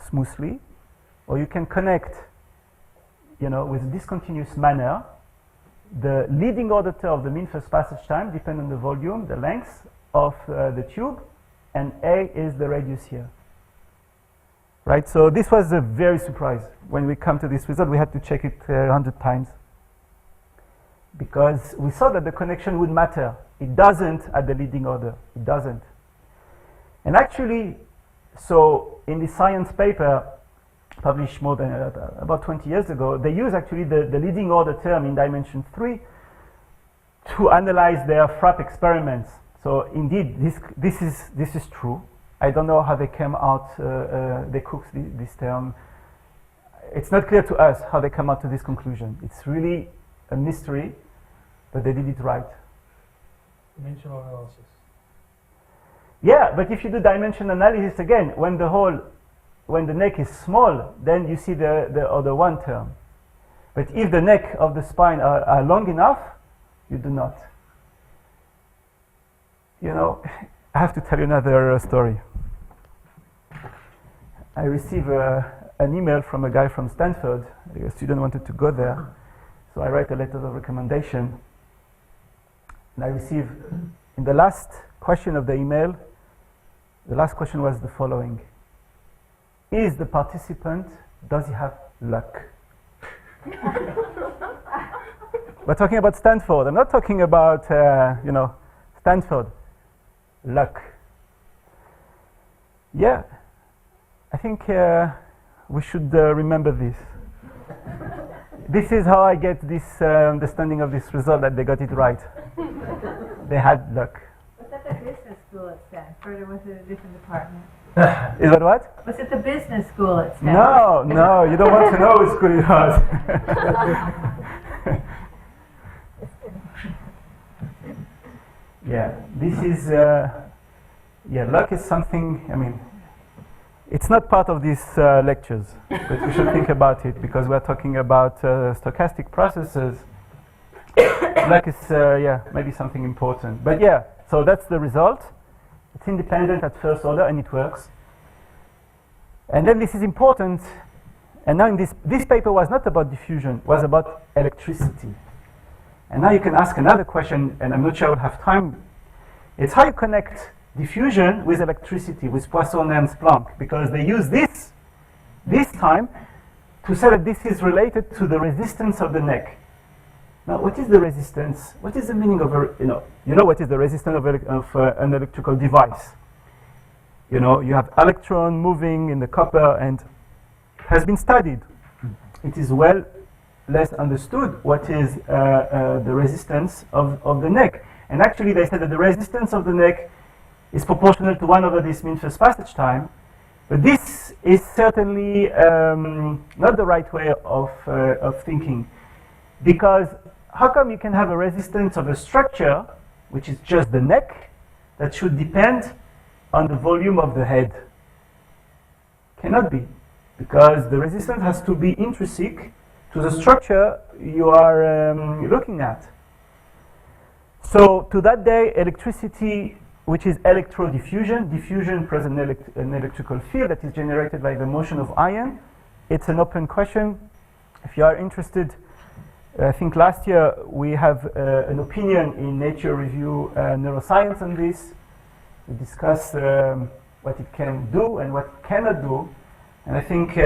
smoothly, or you can connect, with a discontinuous manner. The leading order term of the mean first passage time depends on the volume, the length of the tube, and A is the radius here. right? So this was a very surprise. When we come to this result, we had to check it 100 times because we saw that the connection would matter. It doesn't at the leading order. It doesn't. And actually, so in the science paper published more than about 20 years ago, they use actually the leading order term in dimension 3 to analyze their FRAP experiments. So indeed, this is true. I don't know how they came out, they cooked this term. It's not clear to us how they come out to this conclusion. It's really a mystery, but they did it right. Dimensional analysis. Yeah, but if you do dimension analysis again, when the neck is small, then you see the other one term. But if the neck of the spine are long enough, you do not. You know, I have to tell you another story. I received an email from a guy from Stanford. A student wanted to go there, so I write a letter of recommendation. And I received, in the last question of the email, the last question was the following. Is the participant, does he have luck? We're talking about Stanford. I'm not talking about, Stanford. Luck. Yeah, I think we should remember this. This is how I get this understanding of this result that they got it right. They had luck. Was that the business school at Stanford, or was it a different department? Is that what? Was it the business school at Stanford? No, you don't want to know which school it was. Yeah, this is, luck is something, I mean, it's not part of these lectures, but we should think about it because we're talking about stochastic processes. Luck is, maybe something important. But yeah, so that's the result. It's independent at first order and it works. And then this is important. And now in this paper was not about diffusion, it was about electricity. And now you can ask another question, and I'm not sure I will have time. It's how you connect diffusion with electricity, with Poisson and Planck, because they use this time to say that this is related to the resistance of the neck. Now, what is the resistance? What is the meaning of you know what is the resistance of an electrical device? You know, you have electron moving in the copper, and it has been studied. It is well less understood what is the resistance of the neck. And actually, they said that the resistance of the neck is proportional to 1 over this mean first passage time. But this is certainly not the right way of thinking. Because how come you can have a resistance of a structure, which is just the neck, that should depend on the volume of the head? Cannot be. Because the resistance has to be intrinsic to the structure you are looking at. So to that day, electricity, which is electrodiffusion, diffusion presents an electrical field that is generated by the motion of ion. It's an open question. If you are interested, I think last year we have an opinion in Nature Review Neuroscience on this. We discuss what it can do and what it cannot do. And I think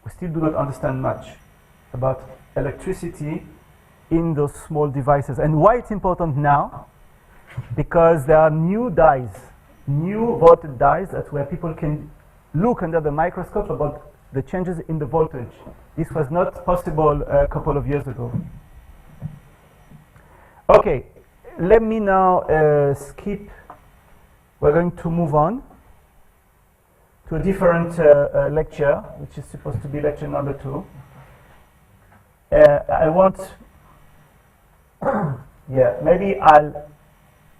we still do not understand much about electricity in those small devices. And why it's important now? Because there are new dyes, new voltage dyes, where people can look under the microscope about the changes in the voltage. This was not possible a couple of years ago. Okay, let me now skip. We're going to move on to a different lecture, which is supposed to be lecture number 2. I want, maybe I'll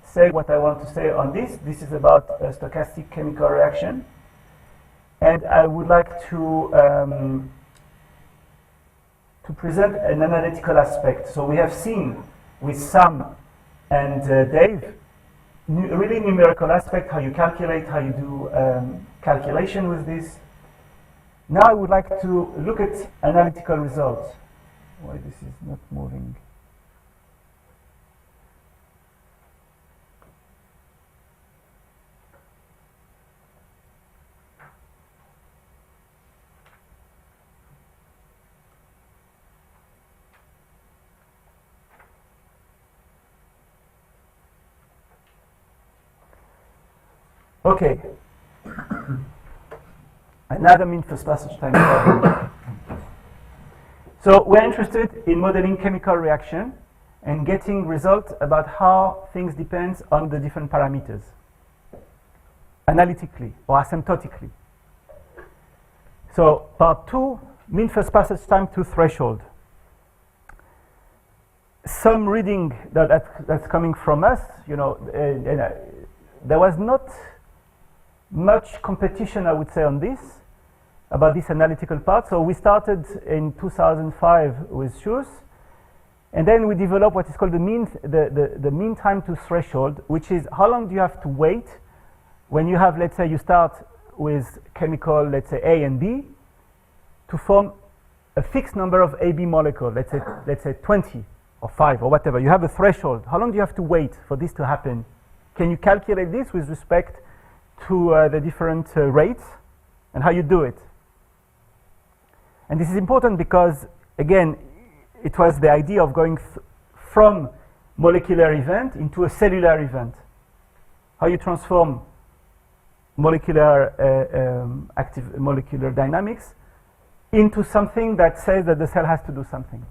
say what I want to say on this. This is about a stochastic chemical reaction. And I would like to present an analytical aspect. So we have seen with Sam and Dave, really numerical aspect, how you calculate, how you do calculation with this. Now I would like to look at analytical results. Why this is not moving? Okay. Another mean first passage time problem. So we're interested in modeling chemical reaction and getting results about how things depend on the different parameters, analytically or asymptotically. So part 2, mean first passage time to threshold. Some reading that's coming from us, you know, there was not much competition, I would say, on this, about this analytical part. So we started in 2005 with Schuss, and then we developed what is called the mean time to threshold, which is how long do you have to wait when you have, let's say, you start with chemical, let's say A and B, to form a fixed number of AB molecules, let's say 20 or 5 or whatever. You have a threshold. How long do you have to wait for this to happen? Can you calculate this with respect to the different rates and how you do it? And this is important because, again, it was the idea of going from molecular event into a cellular event. How you transform molecular active molecular dynamics into something that says that the cell has to do something.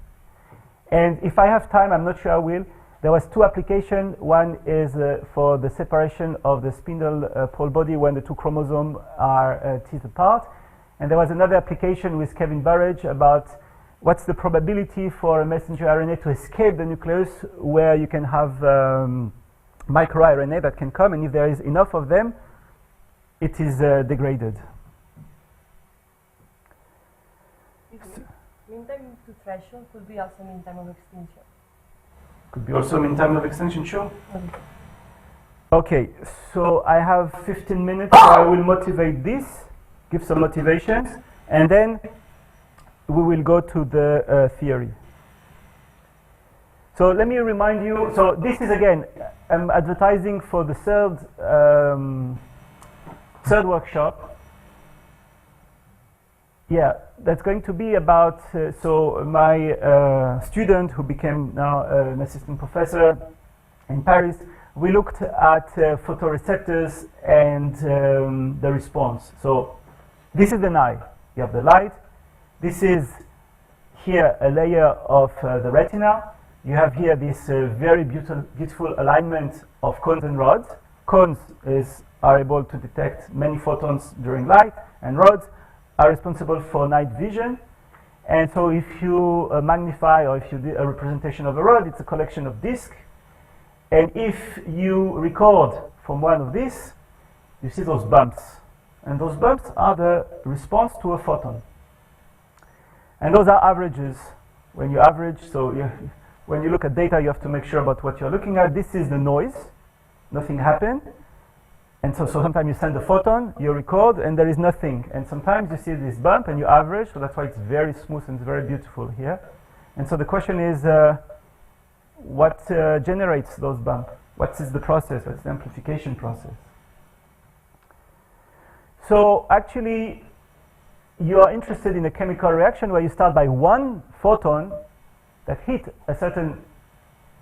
And if I have time, I'm not sure I will, there was 2 applications. One is for the separation of the spindle pole body when the 2 chromosomes are teased apart. And there was another application with Kevin Burrage about what's the probability for a messenger RNA to escape the nucleus where you can have microRNA that can come, and if there is enough of them, it is degraded. Mean time to threshold could be also mean time of extinction. Could be also mean time of extinction, sure. Okay, so I have 15 minutes, so I will motivate this, give some motivations, and then we will go to the theory. So let me remind you, so this is again, I'm advertising for the third workshop. Yeah, that's going to be about, so my student who became now an assistant professor in Paris, we looked at photoreceptors and the response. So this is an eye, you have the light. This is here a layer of the retina. You have here this very beautiful alignment of cones and rods. Cones are able to detect many photons during light, and rods are responsible for night vision. And so if you magnify, or if you do a representation of a rod, it's a collection of discs. And if you record from one of these, you see those bumps. And those bumps are the response to a photon. And those are averages. When you average, so when you look at data, you have to make sure about what you're looking at. This is the noise. Nothing happened. And so sometimes you send a photon, you record, and there is nothing. And sometimes you see this bump and you average, so that's why it's very smooth and very beautiful here. And so the question is, what generates those bumps? What is the process? What's the amplification process? So actually, you are interested in a chemical reaction where you start by one photon that hit a certain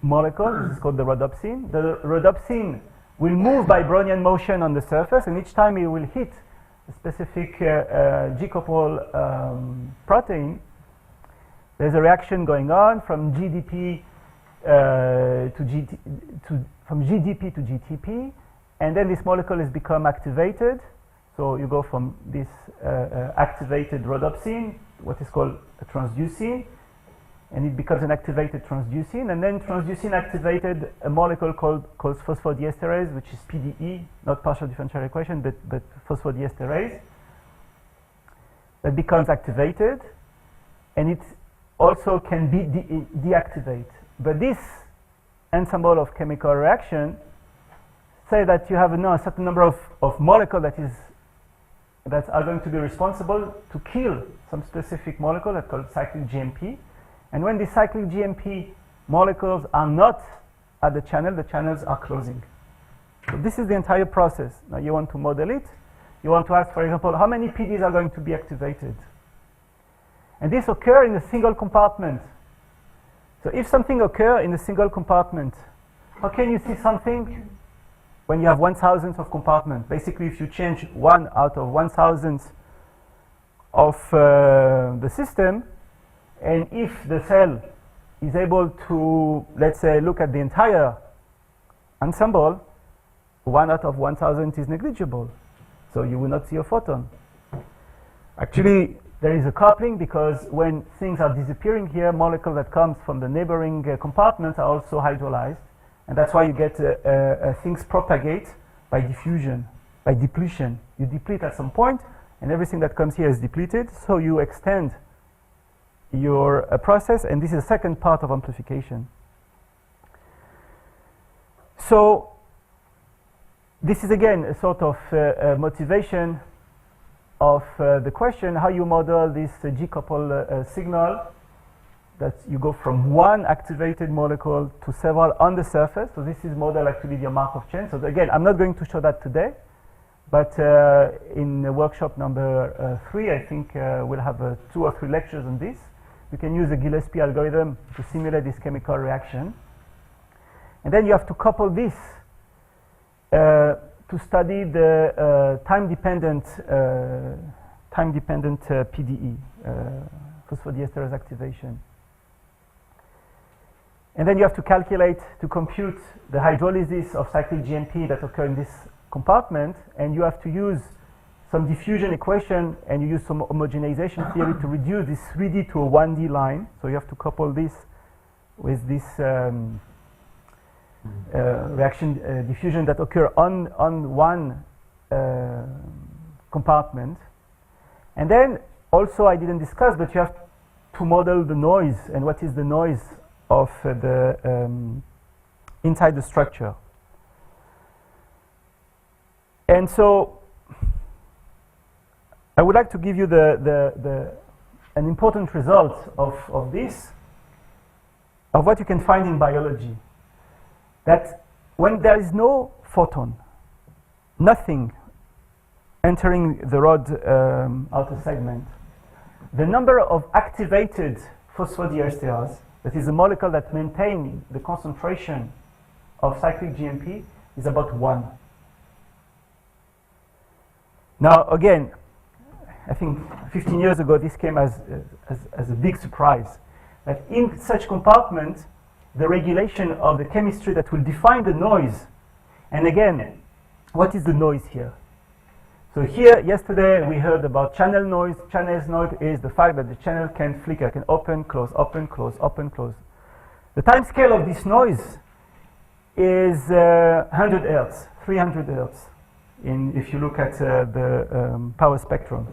molecule. This is called the rhodopsin. The rhodopsin will move by Brownian motion on the surface, and each time it will hit a specific G-couple protein, there's a reaction going on from GDP from GDP to GTP, and then this molecule has become activated. So you go from this activated rhodopsin, what is called a transducin, and it becomes an activated transducin, and then transducin activated a molecule called phosphodiesterase, which is PDE, not partial differential equation, but phosphodiesterase, that becomes activated, and it also can be deactivated. But this ensemble of chemical reaction say that you have a certain number of molecules that are going to be responsible to kill some specific molecule that's called cyclic GMP. And when these cyclic GMP molecules are not at the channels are closing. So this is the entire process. Now you want to model it. You want to ask, for example, how many PDs are going to be activated? And this occurs in a single compartment. So if something occurs in a single compartment, how can you see something when you have 1,000 of compartments. Basically, if you change 1 out of 1,000 of the system, and if the cell is able to, let's say, look at the entire ensemble, 1 out of 1,000 is negligible. So you will not see a photon. Actually, there is a coupling, because when things are disappearing here, molecules that comes from the neighboring compartments are also hydrolyzed. And that's why you get things propagate by diffusion, by depletion. You deplete at some point, and everything that comes here is depleted. So you extend your process, and this is the second part of amplification. So this is again a sort of motivation of the question how you model this G-couple signal, that you go from one activated molecule to several on the surface. So this is model actually the Markov chain. So again, I'm not going to show that today, but in workshop number 3, I think we'll have 2 or 3 lectures on this. You can use the Gillespie algorithm to simulate this chemical reaction. And then you have to couple this to study the time-dependent PDE, phosphodiesterase activation. And then you have to calculate, to compute the hydrolysis of cyclic GMP that occur in this compartment, and you have to use some diffusion equation, and you use some homogenization theory to reduce this 3D to a 1D line. So you have to couple this with this reaction diffusion that occur on one compartment. And then also, I didn't discuss, but you have to model the noise, and what is the noise of inside the structure. And so I would like to give you an important result of this, of what you can find in biology. That when there is no photon, nothing entering the rod outer segment, the number of activated phosphodiesterase, that is a molecule that maintains the concentration of cyclic GMP, is about 1. Now again, I think 15 years ago this came as a big surprise, that in such compartment, the regulation of the chemistry that will define the noise. And again, what is the noise here? So here, yesterday, we heard about channel noise. Channel noise is the fact that the channel can flicker, can open, close, open, close, open, close. The time scale of this noise is 100 Hertz, 300 Hertz, if you look at the power spectrum.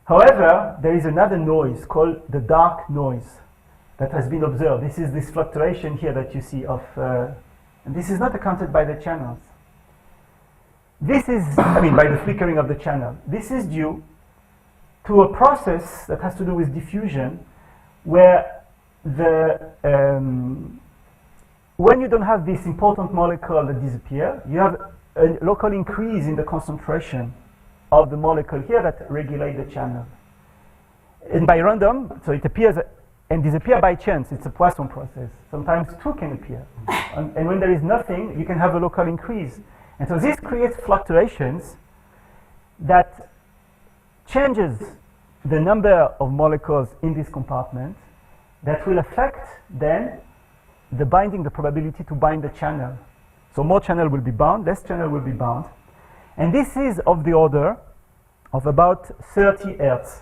However, there is another noise called the dark noise that has been observed. This is this fluctuation here that you see of, and this is not accounted by the channels. This is, by the flickering of the channel. This is due to a process that has to do with diffusion, where when you don't have this important molecule that disappears, you have a local increase in the concentration of the molecule here that regulate the channel. And by random, so it appears and disappear by chance. It's a Poisson process. Sometimes 2 can appear. And when there is nothing, you can have a local increase. And so this creates fluctuations that changes the number of molecules in this compartment that will affect then the binding, the probability to bind the channel. So more channel will be bound, less channel will be bound. And this is of the order of about 30 Hertz,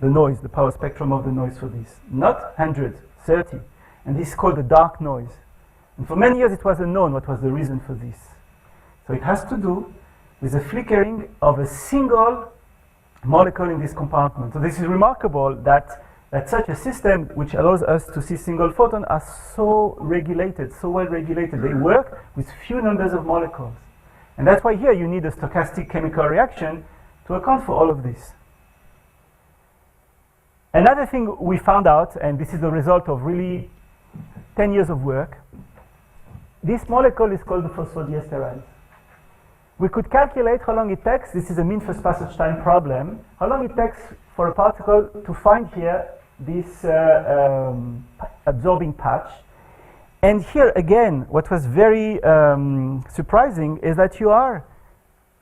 the noise, the power spectrum of the noise for this. Not 100, 30. And this is called the dark noise. And for many years it was unknown what was the reason for this. So it has to do with the flickering of a single molecule in this compartment. So this is remarkable that such a system which allows us to see single photon are so regulated, so well regulated. They work with few numbers of molecules. And that's why here you need a stochastic chemical reaction to account for all of this. Another thing we found out, and this is the result of really 10 years of work, this molecule is called the phosphodiesterase. We could calculate how long it takes, this is a mean first passage time problem, how long it takes for a particle to find here this absorbing patch. And here again, what was very surprising is that you are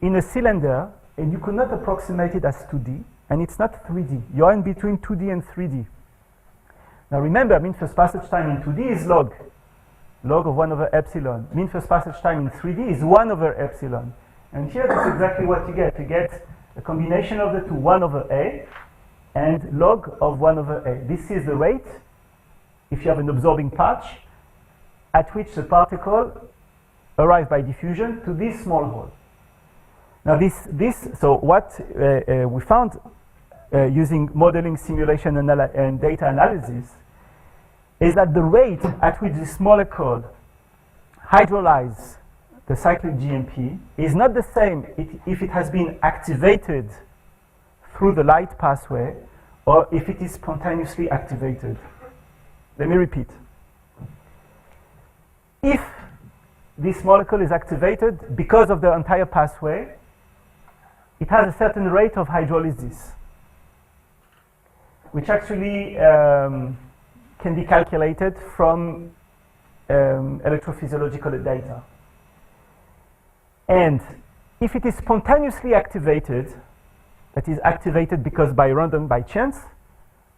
in a cylinder and you could not approximate it as 2D, and it's not 3D. You are in between 2D and 3D. Now remember, mean first passage time in 2D is log of 1 over epsilon. Mean first passage time in 3D is 1 over epsilon. And here that's exactly what you get. You get a combination of the two, 1 over A and log of 1 over A. This is the rate, if you have an absorbing patch, at which the particle arrives by diffusion to this small hole. Now so what we found using modeling, simulation, and data analysis is that the rate at which this molecule hydrolyzes the cyclic GMP is not the same if it has been activated through the light pathway or if it is spontaneously activated. Let me repeat. If this molecule is activated because of the entire pathway, it has a certain rate of hydrolysis, which actually can be calculated from electrophysiological data. And if it is spontaneously activated, that is activated because by random, by chance,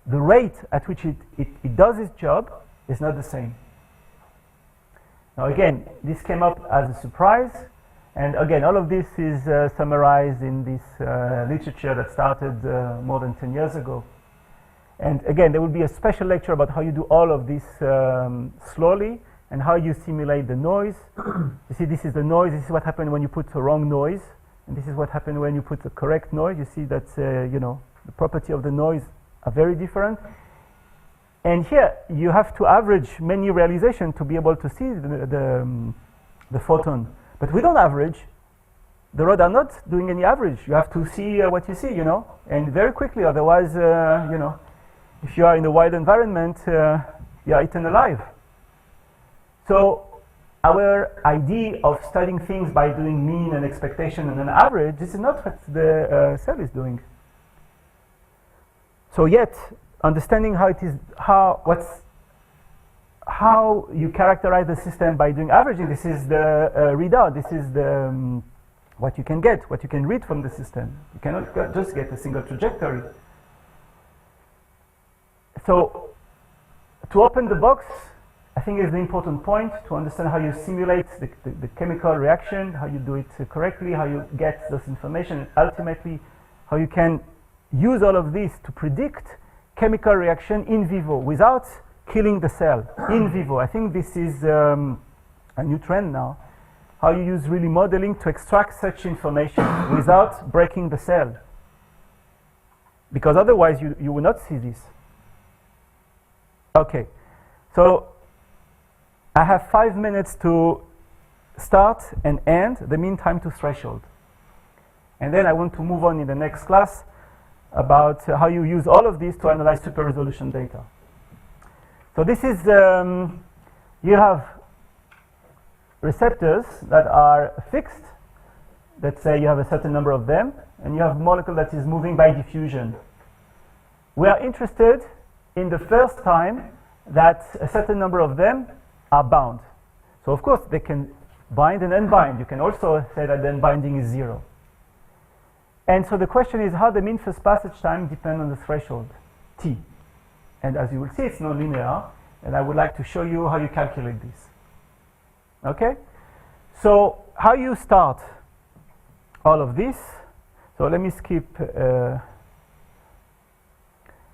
the rate at which it does its job is not the same. Now again, this came up as a surprise, and again, all of this is summarized in this literature that started more than 10 years ago. And again, there will be a special lecture about how you do all of this slowly and how you simulate the noise. You see, this is the noise. This is what happened when you put the wrong noise, and this is what happened when you put the correct noise. You see that you know, the property of the noise are very different. And here you have to average many realizations to be able to see the photon. But we don't average. The rods are not doing any average. You have to see what you see, you know, and very quickly. Otherwise, you know, if you are in a wild environment, you are eaten alive. So our idea of studying things by doing mean and expectation and an average, this is not what the cell is doing. So yet, understanding how it is, how you characterize the system by doing averaging, this is the readout, this is the what you can get, what you can read from the system. You cannot just get a single trajectory. So to open the box, I think is the important point to understand how you simulate the chemical reaction, how you do it correctly, how you get this information, and ultimately how you can use all of this to predict chemical reaction in vivo without killing the cell in vivo. I think this is a new trend now, how you use really modeling to extract such information without breaking the cell, because otherwise you will not see this. Okay, so I have 5 minutes to start and end the mean time to threshold, and then I want to move on in the next class about how you use all of this to analyze super resolution data. So this is, you have receptors that are fixed. Let's say you have a certain number of them, and you have a molecule that is moving by diffusion. We are interested in the first time that a certain number of them are bound. So of course they can bind and unbind. You can also say that the unbinding is 0. And so the question is how the mean first passage time depends on the threshold, t. And as you will see, it's nonlinear, and I would like to show you how you calculate this. Okay? So how you start all of this. So let me skip.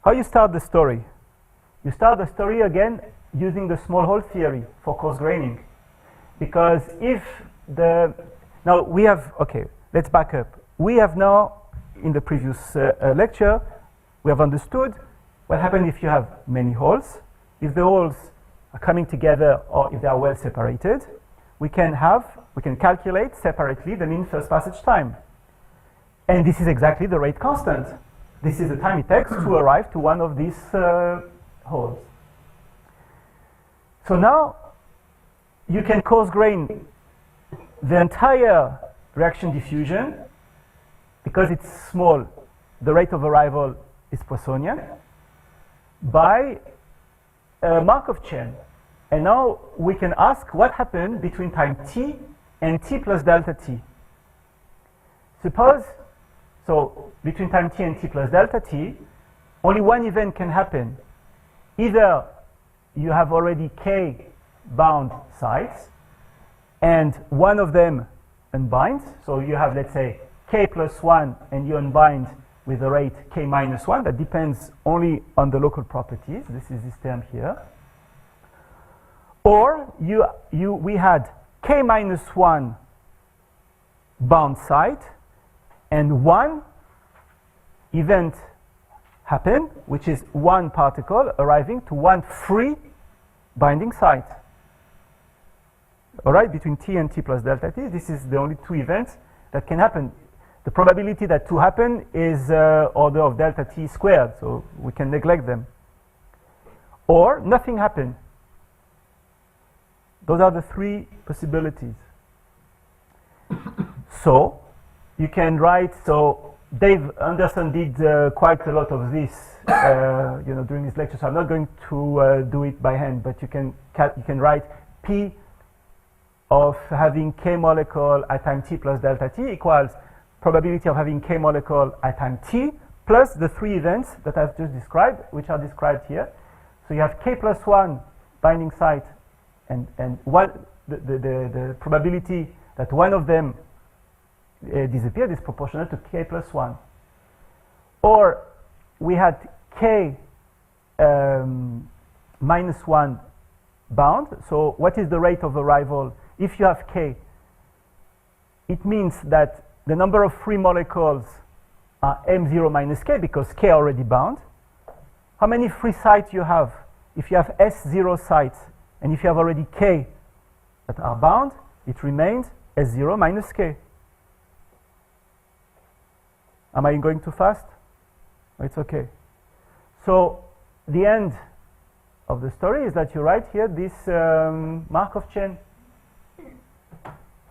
How you start the story. You start the story again using the small hole theory for coarse graining. Because if the... Now we have... Okay, let's back up. We have now, in the previous lecture, we have understood what happens if you have many holes. If the holes are coming together or if they are well separated, we can calculate separately the mean first passage time. And this is exactly the rate constant. This is the time it takes to arrive to one of these holes. So now you can coarse grain the entire reaction diffusion. Because it's small, the rate of arrival is Poissonian, by a Markov chain. And now we can ask what happened between time t and t plus delta t. Suppose, so between time t and t plus delta t, only one event can happen. Either you have already k bound sites, and one of them unbinds. So you have, let's say, k plus 1, and you unbind with the rate k minus 1. That depends only on the local properties. This is this term here. Or we had k minus 1 bound site, and one event happened, which is one particle arriving to one free binding site. All right, between t and t plus delta t, this is the only two events that can happen. The probability that two happen is order of delta t squared, so we can neglect them. Or nothing happened. Those are the three possibilities. So you can write, so Dave Anderson did quite a lot of this during his lecture, so I'm not going to do it by hand, but you can write P of having k molecule at time t plus delta t equals probability of having k molecule at time t plus the three events that I've just described, which are described here. So you have k plus 1 binding site, and the probability that one of them disappeared is proportional to k plus 1. Or we had k minus 1 bound. So what is the rate of arrival? If you have k, it means that the number of free molecules are m0 minus k, because k are already bound. How many free sites you have? If you have S0 sites, and if you have already k that are bound, it remains S0 minus k. Am I going too fast? It's okay. So the end of the story is that you write here this Markov chain.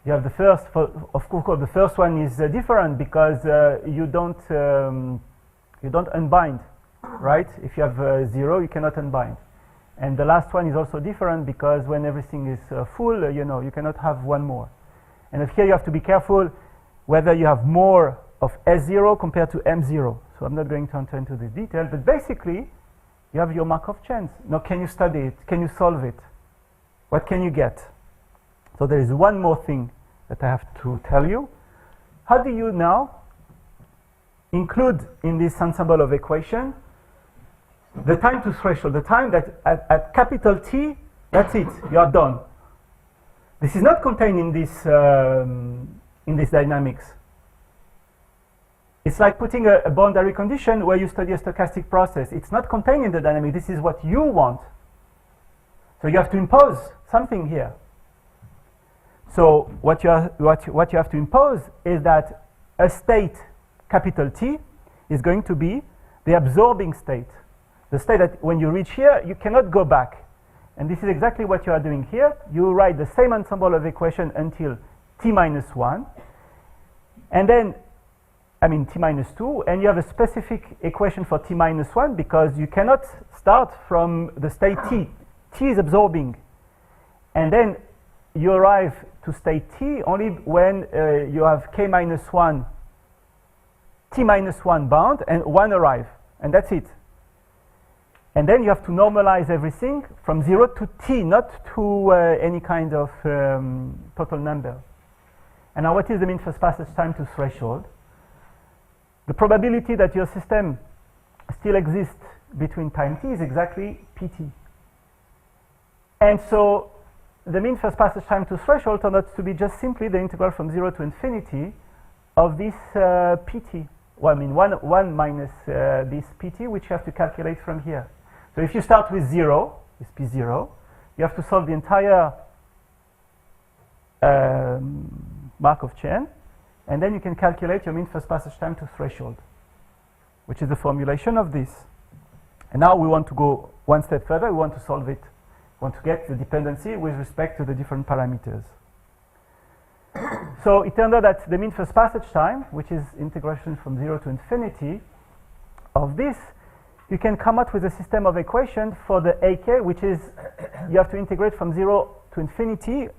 You have the first, of course, the first one is different because you don't unbind, right? If you have 0, you cannot unbind. And the last one is also different because when everything is full, you cannot have one more. And here you have to be careful whether you have more of S0 compared to M0. So I'm not going to enter into this detail, but basically you have your Markov chains. Now, can you study it? Can you solve it? What can you get? So there is one more thing that I have to tell you. How do you now include in this ensemble of equation the time to threshold, the time that at capital T, that's it, you are done. This is not contained in this dynamics. It's like putting a boundary condition where you study a stochastic process. It's not contained in the dynamic. This is what you want. So you have to impose something here. So what you have to impose is that a state, capital T, is going to be the absorbing state. The state that when you reach here, you cannot go back. And this is exactly what you are doing here. You write the same ensemble of equation until T minus 1. And then, T minus 2. And you have a specific equation for T minus 1 because you cannot start from the state T. T is absorbing. And then you arrive to state T only when you have K minus 1, T minus 1 bound, and 1 arrive. And that's it. And then you have to normalize everything from 0 to T, not to any kind of total number. And now what is the mean first passage time to threshold? The probability that your system still exists between time t is exactly pt. And so the mean first passage time to threshold turned out to be just simply the integral from 0 to infinity of this pt. Well, 1 minus this pt, which you have to calculate from here. So if you start with 0, this p0, you have to solve the entire Markov chain, and then you can calculate your mean first passage time to threshold, which is the formulation of this. And now we want to go one step further. We want to solve it. We want to get the dependency with respect to the different parameters. So it turned out that the mean first passage time, which is integration from 0 to infinity of this, you can come up with a system of equations for the AK, which is you have to integrate from 0 to infinity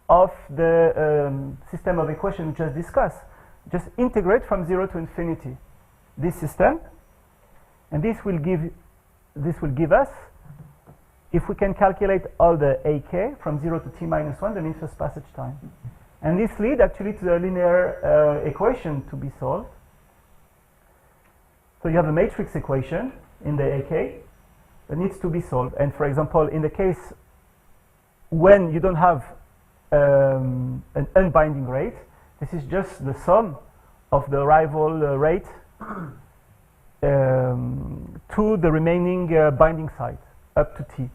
of the system of equations we just discussed. Just integrate from 0 to infinity this system, and this will give us, if we can calculate all the AK from 0 to t minus 1, the mean first passage time. And this leads actually to the linear equation to be solved. So you have a matrix equation in the AK that needs to be solved. And for example, in the case when you don't have an unbinding rate, this is just the sum of the arrival rate to the remaining binding site up to t.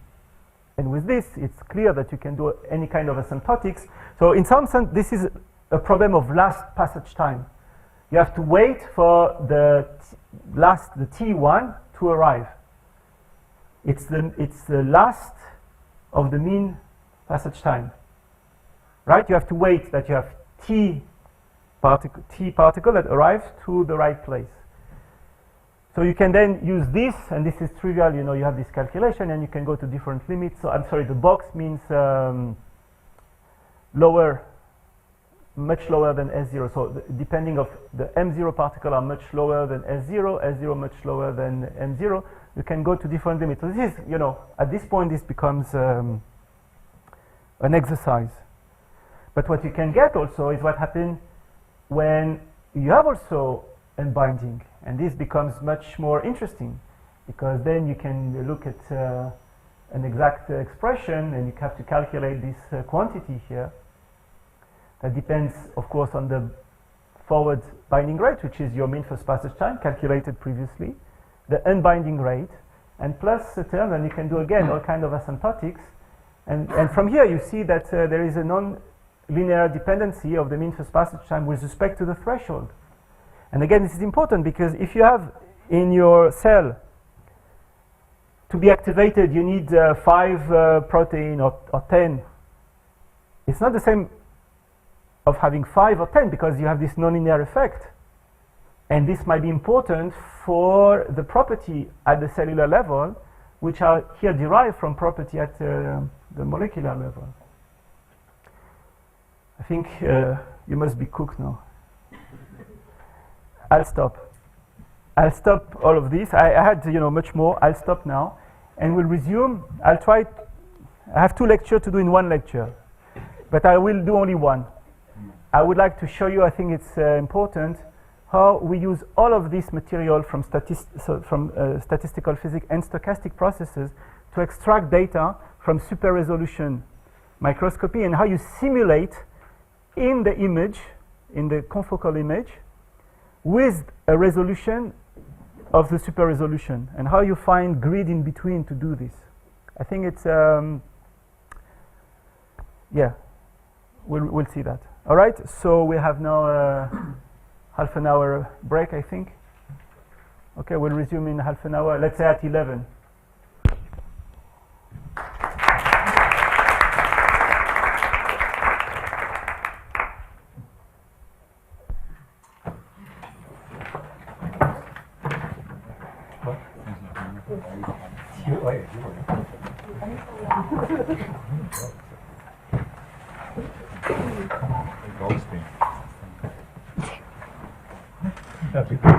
And with this, it's clear that you can do any kind of asymptotics. So in some sense, this is a problem of last passage time. You have to wait for the t1 to arrive. It's the last of the mean passage time, right? You have to wait that you have t particle that arrives to the right place. So you can then use this, and this is trivial, you know, you have this calculation and you can go to different limits. So I'm sorry, the box means lower, much lower than S0. So depending of the M0 particle are much lower than S0, S0 much lower than M0, you can go to different limits. So this is, you know, at this point this becomes an exercise. But what you can get also is what happens when you have also unbinding, and this becomes much more interesting, because then you can look at an exact expression and you have to calculate this quantity here. That depends, of course, on the forward binding rate, which is your mean first passage time calculated previously, the unbinding rate, and plus a term, and you can do again all kind of asymptotics. And from here you see that there is a non-linear dependency of the mean first passage time with respect to the threshold. And again, this is important because if you have in your cell to be activated, you need 5 protein or 10. It's not the same of having 5 or 10 because you have this nonlinear effect. And this might be important for the property at the cellular level, which are here derived from property at the molecular level. I think you must be cooked now. I'll stop. I'll stop all of this. I had, you know, much more. I'll stop now, and we'll resume. I'll try. I have 2 lectures to do in 1 lecture, but I will do only 1. I would like to show you. I think it's important how we use all of this material from statistical physics and stochastic processes to extract data from super resolution microscopy, and how you simulate in the image, in the confocal image, with a resolution of the super resolution, and how you find grid in between to do this. I think it's yeah, we'll see that. All right, so we have now half an hour break, I think. Okay, we'll resume in half an hour. Let's say at 11. That'd be good.